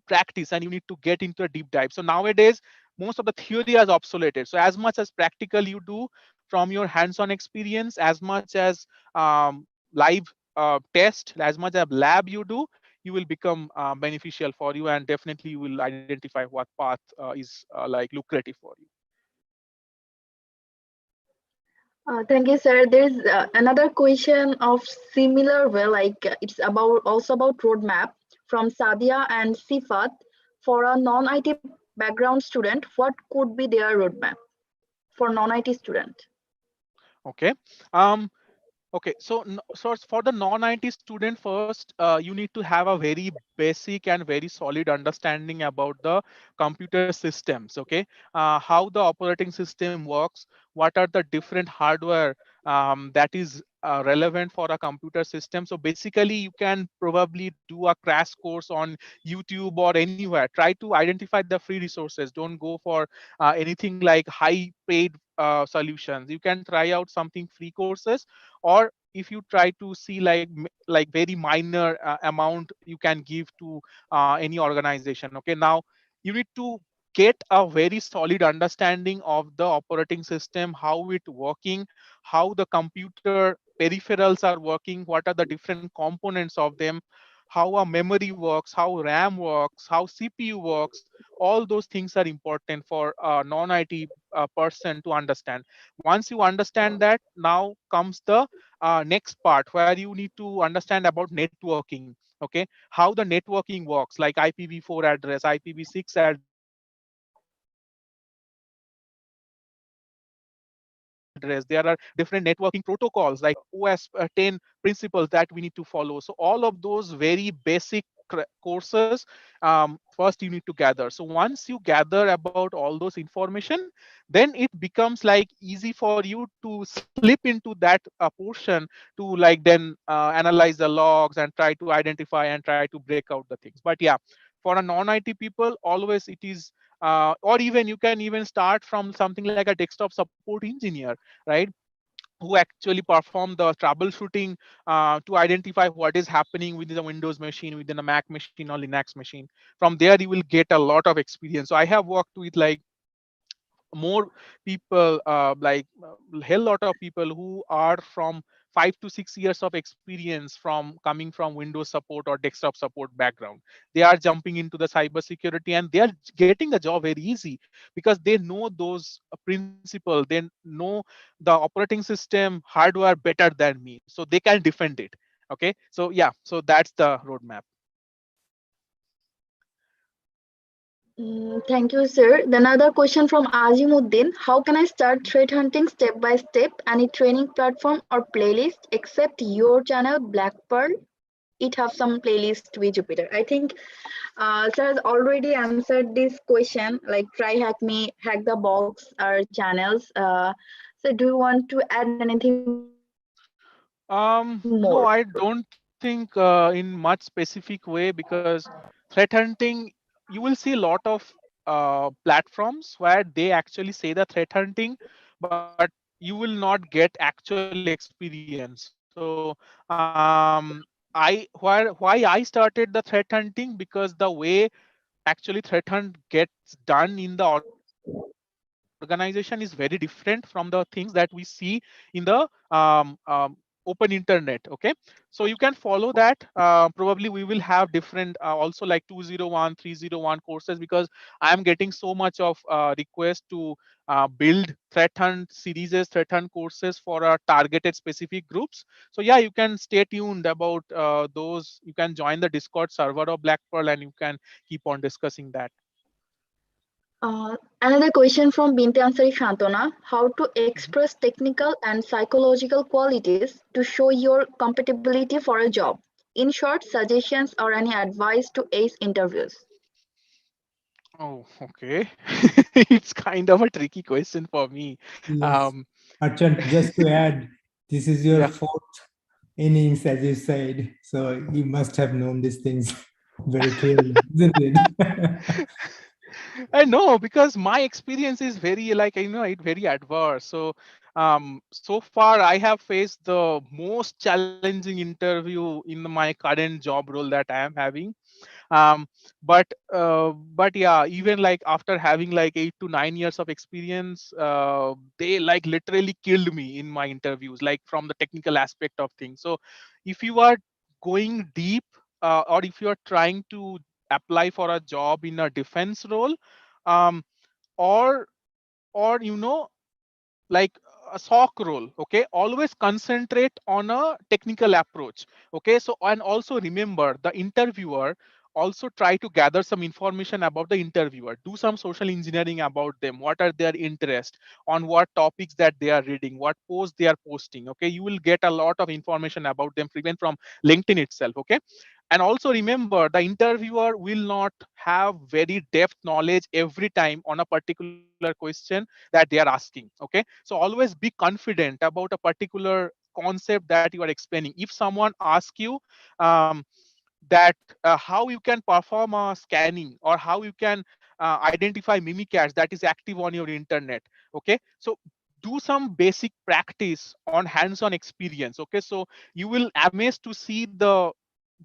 practice, and you need to get into a deep dive. So nowadays most of the theory is obsoleted, so as much as practical you do from your hands-on experience, as much as live test, as much as lab you do, you will become beneficial for you, and definitely you will identify what path is like lucrative for you. Thank you, sir. There's another question of similar way, like it's about also about roadmap from Sadia and Sifat. For a non-IT background student, what could be their roadmap for non-IT student? Okay. um Okay, so so for the non-IT student first, you need to have a very basic and very solid understanding about the computer systems. Okay, how the operating system works, what are the different hardware that is relevant for a computer system. So basically, you can probably do a crash course on YouTube or anywhere. Try to identify the free resources. Don't go for anything like high paid solutions. You can try out something free courses, or if you try to see like very minor amount you can give to any organization. Okay, now you need to get a very solid understanding of the operating system, how it working, how the computer peripherals are working, what are the different components of them, how a memory works, how RAM works, how CPU works. All those things are important for a non-IT person to understand. Once you understand that, now comes the next part where you need to understand about networking. Okay, how the networking works, like IPv4 address, IPv6 address. There are different networking protocols like OS 10 principles that we need to follow. So all of those very basic courses, first you need to gather. So once you gather about all those information, then it becomes like easy for you to slip into that portion to like then analyze the logs and try to identify and try to break out the things. But yeah, for a non-IT people, always it is or even you can even start from something like a desktop support engineer, right? Who actually perform the troubleshooting to identify what is happening within the Windows machine, within a Mac machine or Linux machine. From there, you will get a lot of experience. So I have worked with like more people, hell lot of people who are from 5 to 6 years of experience from coming from Windows support or desktop support background. They are jumping into the cyber security and they are getting the job very easy because they know those principles. They know the operating system hardware better than me, so they can defend it. Okay, so yeah, so that's the roadmap. Thank you, sir. Then another question from Azimuddin. How can I start threat hunting step by step? Any training platform or playlist except your channel, Black Pearl? It have some playlist with Jupyter. I think sir has already answered this question, like try hack me, hack the box, our channels. So do you want to add anything more? No, I don't think in much specific way, because threat hunting, you will see a lot of platforms where they actually say the threat hunting, but you will not get actual experience. So why I started the threat hunting, because the way actually threat hunt gets done in the organization is very different from the things that we see in the open internet. Okay, so you can follow that. Probably we will have different also like 201 301 courses, because I am getting so much of request to build threat hunt series, threat hunt courses for targeted specific groups. So yeah, you can stay tuned about those. You can join the Discord server of Black Pearl and you can keep on discussing that. Another question from Binti Ansari Shantona. How to express technical and psychological qualities to show your compatibility for a job? In short, suggestions or any advice to ace interviews? Oh, okay. It's kind of a tricky question for me. Yes. Um, Archan, just to add, this is your yeah. fourth innings, as you said. So you must have known these things very clearly, isn't it? I know, because my experience is very like it very adverse. So so far I have faced the most challenging interview in my current job role that I am having. um but yeah, even like after having like 8 to 9 years of experience, they like literally killed me in my interviews, like from the technical aspect of things. So if you are going deep, or if you are trying to apply for a job in a defense role, um or or like a sock role, okay, always concentrate on a technical approach. Okay, so and also remember, the interviewer, also try to gather some information about the interviewer, do some social engineering about them, what are their interests, on what topics that they are reading, what posts they are posting. Okay, you will get a lot of information about them even from LinkedIn itself. Okay, and also remember, the interviewer will not have very depth knowledge every time on a particular question that they are asking. Okay, so always be confident about a particular concept that you are explaining. If someone asks you um, that how you can perform a scanning, or how you can identify mimikatz that is active on your internet. Okay, so do some basic practice on hands-on experience. Okay, so you will amazed to see the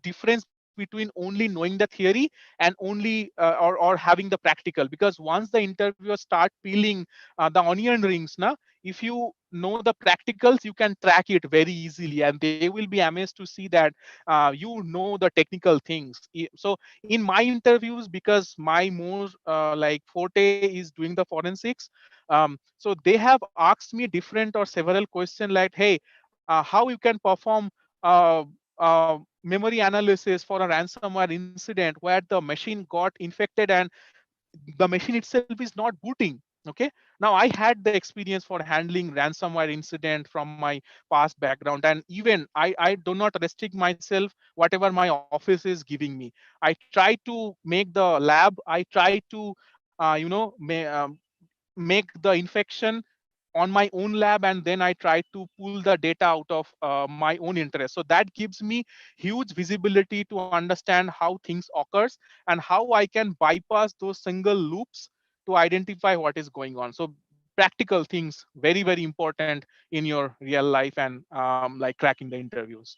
difference between only knowing the theory and only or having the practical. Because once the interviewers start peeling the onion rings, na, if you know the practicals, you can track it very easily, and they will be amazed to see that you know the technical things. So in my interviews, because my more like forte is doing the forensics, so they have asked me different or several questions like, hey, how you can perform uh, memory analysis for a ransomware incident where the machine got infected and the machine itself is not booting. Okay, now I had the experience for handling ransomware incident from my past background, and even I do not restrict myself whatever my office is giving me. I try to make the lab, I try to make the infection on my own lab, and then I try to pull the data out of my own interest. So that gives me huge visibility to understand how things occurs and how I can bypass those single loops to identify what is going on. So practical things, very, very important in your real life and like cracking the interviews.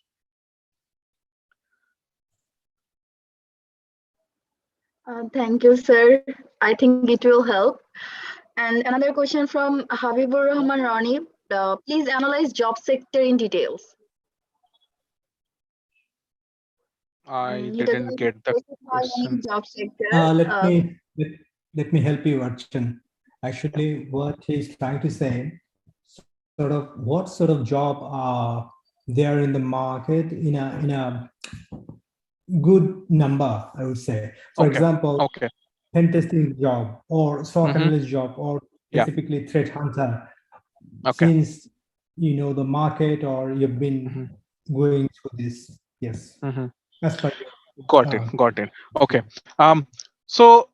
Thank you, sir. I think it will help. And another question from Habibur Rahman Rani. Please analyze job sector in details. I He didn't doesn't get the specify any question. job sector. Let me help you, Archan. Actually, what he's trying to say, sort of what sort of job are there in the market in a good number, I would say. For Okay. example, Okay. pen testing job or SOC Mm-hmm. analyst job or Yeah. specifically threat hunter. Okay. Since you know the market or you've been going through this, yes, Mm-hmm. as per Got it. Got it. Okay. So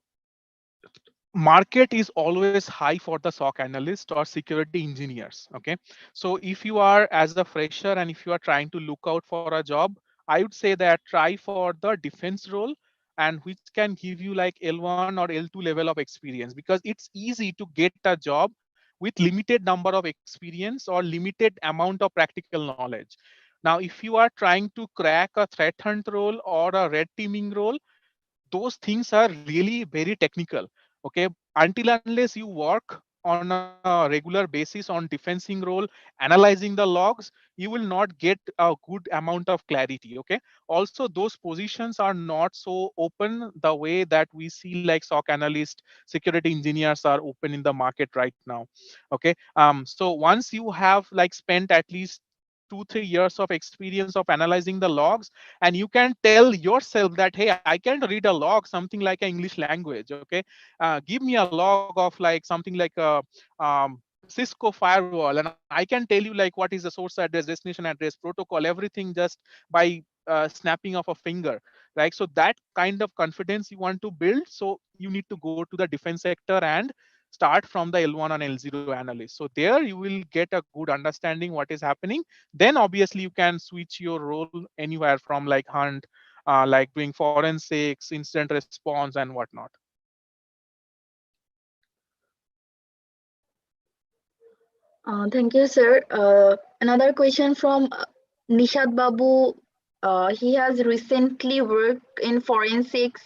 market is always high for the SOC analyst or security engineers. Okay, so if you are as a fresher and if you are trying to look out for a job, I would say that try for the defense role, and which can give you like L1 or L2 level of experience, because it's easy to get a job with limited number of experience or limited amount of practical knowledge. Now if you are trying to crack a threat hunt role or a red teaming role, those things are really very technical. Okay, until unless you work on a regular basis on defensing role, analyzing the logs, you will not get a good amount of clarity. Okay, also those positions are not so open the way that we see like SOC analyst, security engineers are open in the market right now. Okay, so once you have like spent at least 2-3 years of experience of analyzing the logs, and you can tell yourself that, hey, I can read a log something like an English language. Okay, give me a log of like something like a Cisco firewall, and I can tell you like what is the source address, destination address, protocol, everything just by snapping of a finger, right? So that kind of confidence you want to build, so you need to go to the defense sector and start from the L1 and L0 analyst. So there you will get a good understanding what is happening. Then obviously you can switch your role anywhere from like hunt, like doing forensics, incident response, and whatnot. Thank you, sir. Another question from Nishad Babu. He has recently worked in forensics.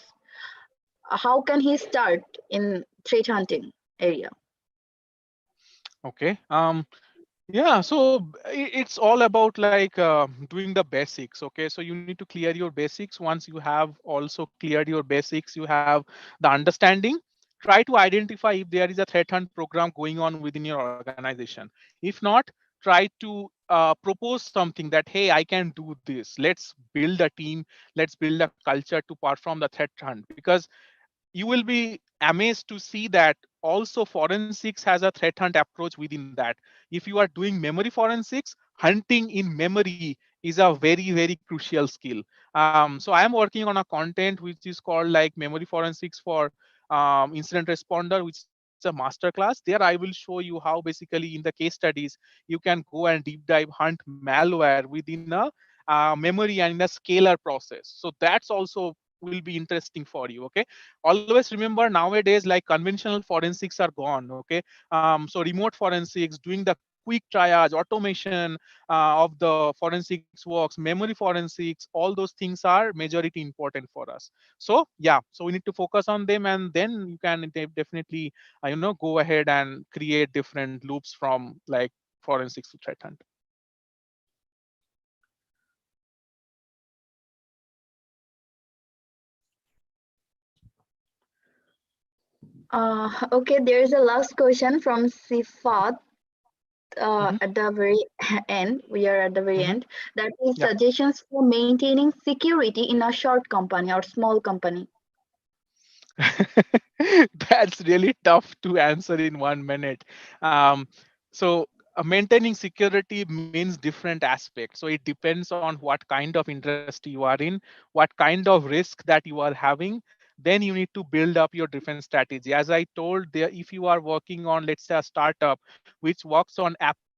How can he start in threat hunting area? Okay. Yeah, so it's all about like doing the basics. Okay, so you need to clear your basics. Once you have also cleared your basics, you have the understanding. Try to identify if there is a threat hunt program going on within your organization. If not, try to propose something that, hey, I can do this. Let's build a team. Let's build a culture to perform the threat hunt, because you will be amazed to see that also forensics has a threat hunt approach within that. If you are doing memory forensics, hunting in memory is a very, very crucial skill. So I am working on a content which is called like memory forensics for incident responder, which is a master class. There I will show you how basically in the case studies you can go and deep dive hunt malware within a memory and in a scalar process. So that's also will be interesting for you. Okay, always remember, nowadays like conventional forensics are gone. Okay, so remote forensics, doing the quick triage, automation of the forensics works, memory forensics, all those things are majority important for us. So yeah, so we need to focus on them, and then you can definitely go ahead and create different loops from like forensics to threat hunt. Okay, there is a last question from Sifat Hmm. at the very end. We are at the very Hmm. end. That is Yeah. suggestions for maintaining security in a short company or small company. That's really tough to answer in 1 minute. So maintaining security means different aspects. So it depends on what kind of industry you are in, what kind of risk that you are having. Then you need to build up your defense strategy. As I told there, if you are working on, let's say, a startup which works on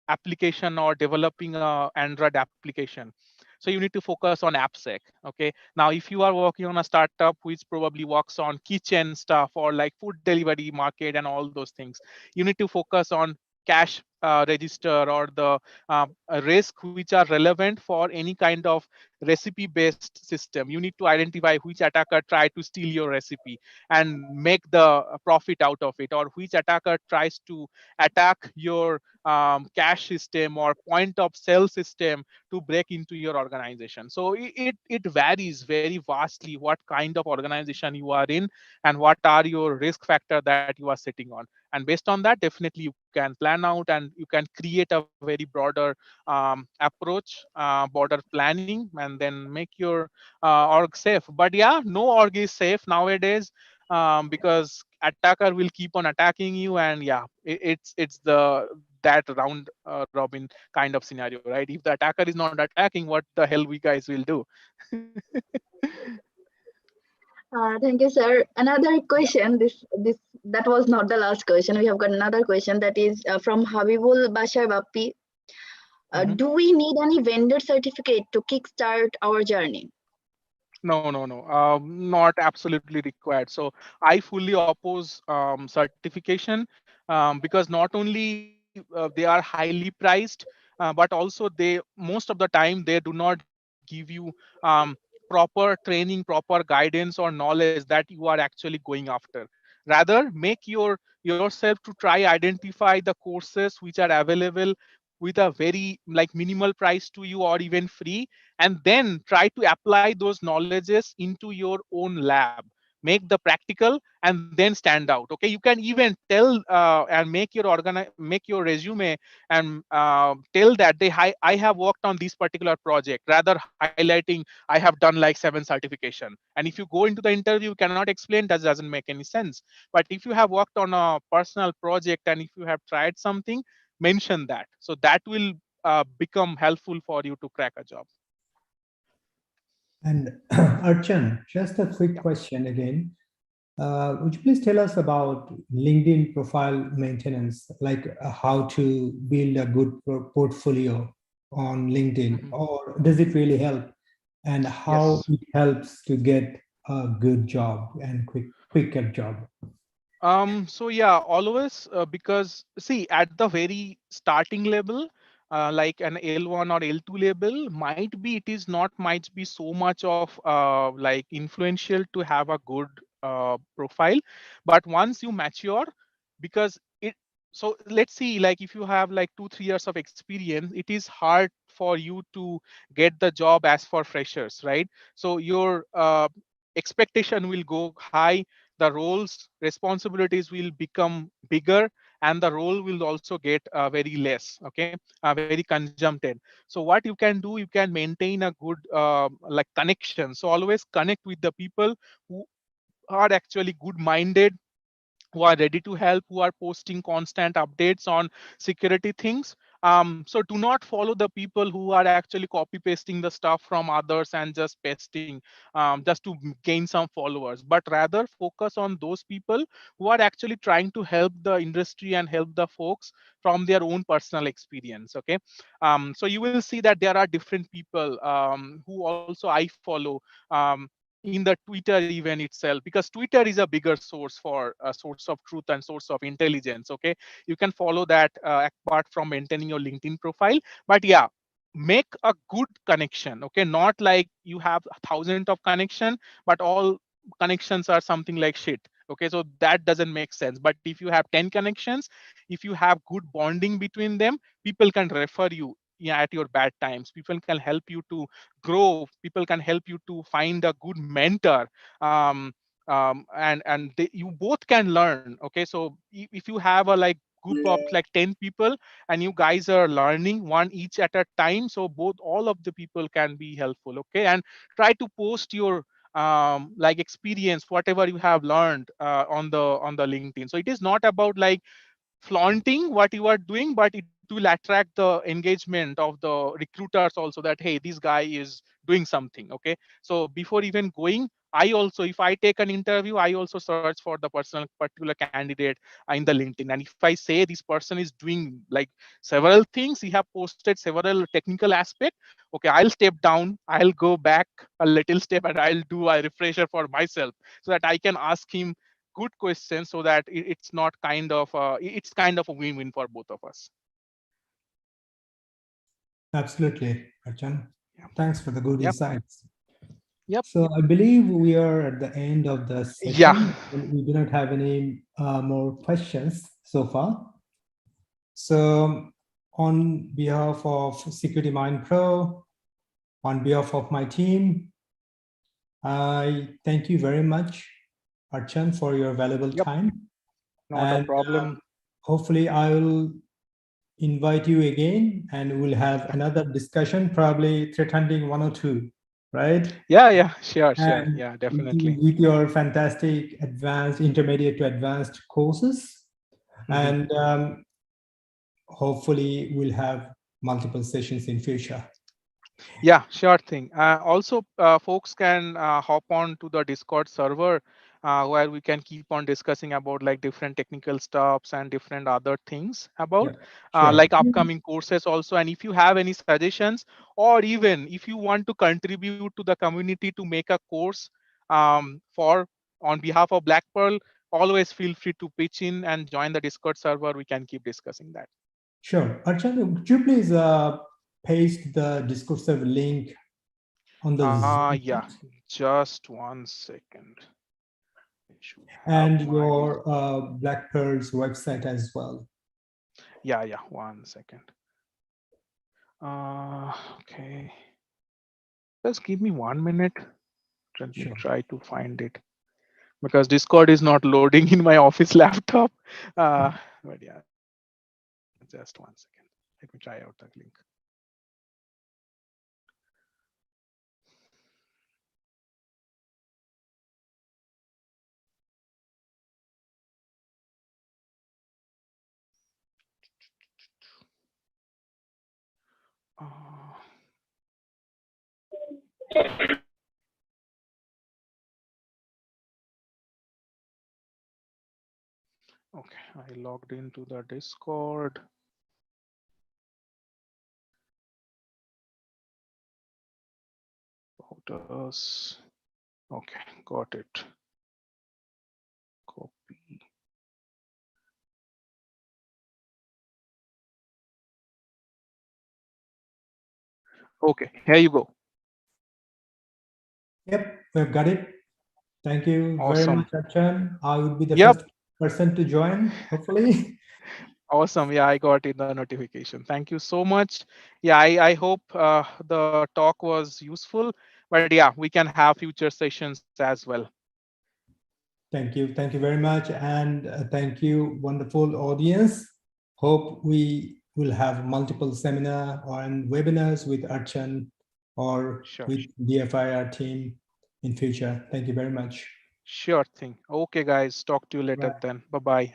application or developing a Android application, so you need to focus on AppSec. Okay, now if you are working on a startup which probably works on kitchen stuff or like food delivery market and all those things, you need to focus on cash register or the risk which are relevant for any kind of recipe based system. You need to identify which attacker try to steal your recipe and make the profit out of it, or which attacker tries to attack your cash system or point of sale system to break into your organization. So it varies very vastly what kind of organization you are in and what are your risk factor that you are sitting on. And based on that, definitely you can plan out and you can create a very broader approach, border planning, and then make your org safe. But yeah, no org is safe nowadays, because attacker will keep on attacking you, and yeah, it's the that round robin kind of scenario, right? If the attacker is not attacking, what the hell we guys will do? Thank you, sir. Another question. This that was not the last question. We have got another question that is from Habibul Bashar Bappi. Mhm. Do we need any vendor certificate to kickstart our journey? No, not absolutely required. So I fully oppose certification, because not only they are highly priced, but also they most of the time they do not give you proper training, proper guidance or knowledge that you are actually going after. Rather, make yourself to try identify the courses which are available with a very like minimal price to you or even free, and then try to apply those knowledges into your own lab, make the practical, and then stand out. Okay, you can even tell and make your resume and tell that I have worked on this particular project, rather highlighting I have done like 7 certification. And if you go into the interview, you cannot explain, that doesn't make any sense. But if you have worked on a personal project and if you have tried something, mention that, so that will become helpful for you to crack a job. And Archan, just a quick question again. Would you please tell us about LinkedIn profile maintenance, like how to build a good portfolio on LinkedIn, Mhm. or does it really help? And how Yes. it helps to get a good job and quicker job? So yeah, always, because see, at the very starting level, like an L1 or L2 level, might be it is not might be so much of like influential to have a good profile. But once you mature, because it, so let's see, like if you have like 2 3 years of experience, it is hard for you to get the job as for freshers, right? So your expectation will go high, the roles responsibilities will become bigger, and the role will also get very less, okay, very conjuncted. So what you can do, you can maintain a good like connection. So always connect with the people who are actually good minded, who are ready to help, who are posting constant updates on security things. So do not follow the people who are actually copy pasting the stuff from others and just pasting just to gain some followers, but rather focus on those people who are actually trying to help the industry and help the folks from their own personal experience. Okay, so you will see that there are different people who also I follow. in the Twitter even itself, because Twitter is a bigger source for a source of truth and source of intelligence. Okay, you can follow that apart from maintaining your LinkedIn profile. But yeah, make a good connection. Okay, not like you have thousands of connection, but all connections are something like shit. Okay, so that doesn't make sense. But if you have 10 connections, if you have good bonding between them, people can refer you, yeah, at your bad times. People can help you to grow. People can help you to find a good mentor. And you both can learn. Okay, so if you have a like group of like 10 people and you guys are learning one each at a time, so both all of the people can be helpful. Okay, and try to post your like experience, whatever you have learned on the LinkedIn. So it is not about like flaunting what you are doing, but it will attract the engagement of the recruiters also, that hey, this guy is doing something. Okay, so before even going, I also, if I take an interview, I also search for the personal particular candidate in the LinkedIn. And if I say this person is doing like several things, he have posted several technical aspect, okay, I'll step down, I'll go back a little step, and I'll do a refresher for myself, so that I can ask him good questions, so that it's not kind of it's kind of a win-win for both of us. Absolutely, Archan. Yeah. Thanks for the good Yep. insights. Yep. So I believe we are at the end of the session. Yeah. We do not have any more questions so far. So on behalf of SecuritymindPro, on behalf of my team, I thank you very much, Archan, for your valuable time. Not a problem. Hopefully I will invite you again and we'll have another discussion, probably threat hunting 102, right? Yeah, sure. And Yeah, definitely. with your fantastic advanced, intermediate to advanced courses. And hopefully we'll have multiple sessions in future. Yeah, sure thing. Also, folks can hop on to the Discord server, where we can keep on discussing about like different technical stuffs and different other things about like upcoming courses also. And if you have any suggestions, or even if you want to contribute to the community to make a course for on behalf of Black Pearl, always feel free to pitch in and join the Discord server. We can keep discussing that. Sure. Archan, could you please paste the Discord server link on the Zoom? Yeah, just 1 second. And your Black Pearl's website as well. Yeah, 1 second. Okay. Just give me 1 minute. Let me try to find it, because Discord is not loading in my office laptop. But yeah, just 1 second. Let me try out the link. Okay, I logged into the Discord. Photos. Okay, got it. Copy. Okay, here you go. Yep, we've got it. Thank you very much, Archan. I will be the first person to join, hopefully. Awesome. Yeah, I got it, the notification. Thank you so much. Yeah, I hope the talk was useful. But yeah, we can have future sessions as well. Thank you. Thank you very much. And thank you, wonderful audience. Hope we will have multiple seminar and webinars with Archan or with DFIR team in future. Thank you very much. Sure thing. Okay, guys. Talk to you later then. Bye-bye.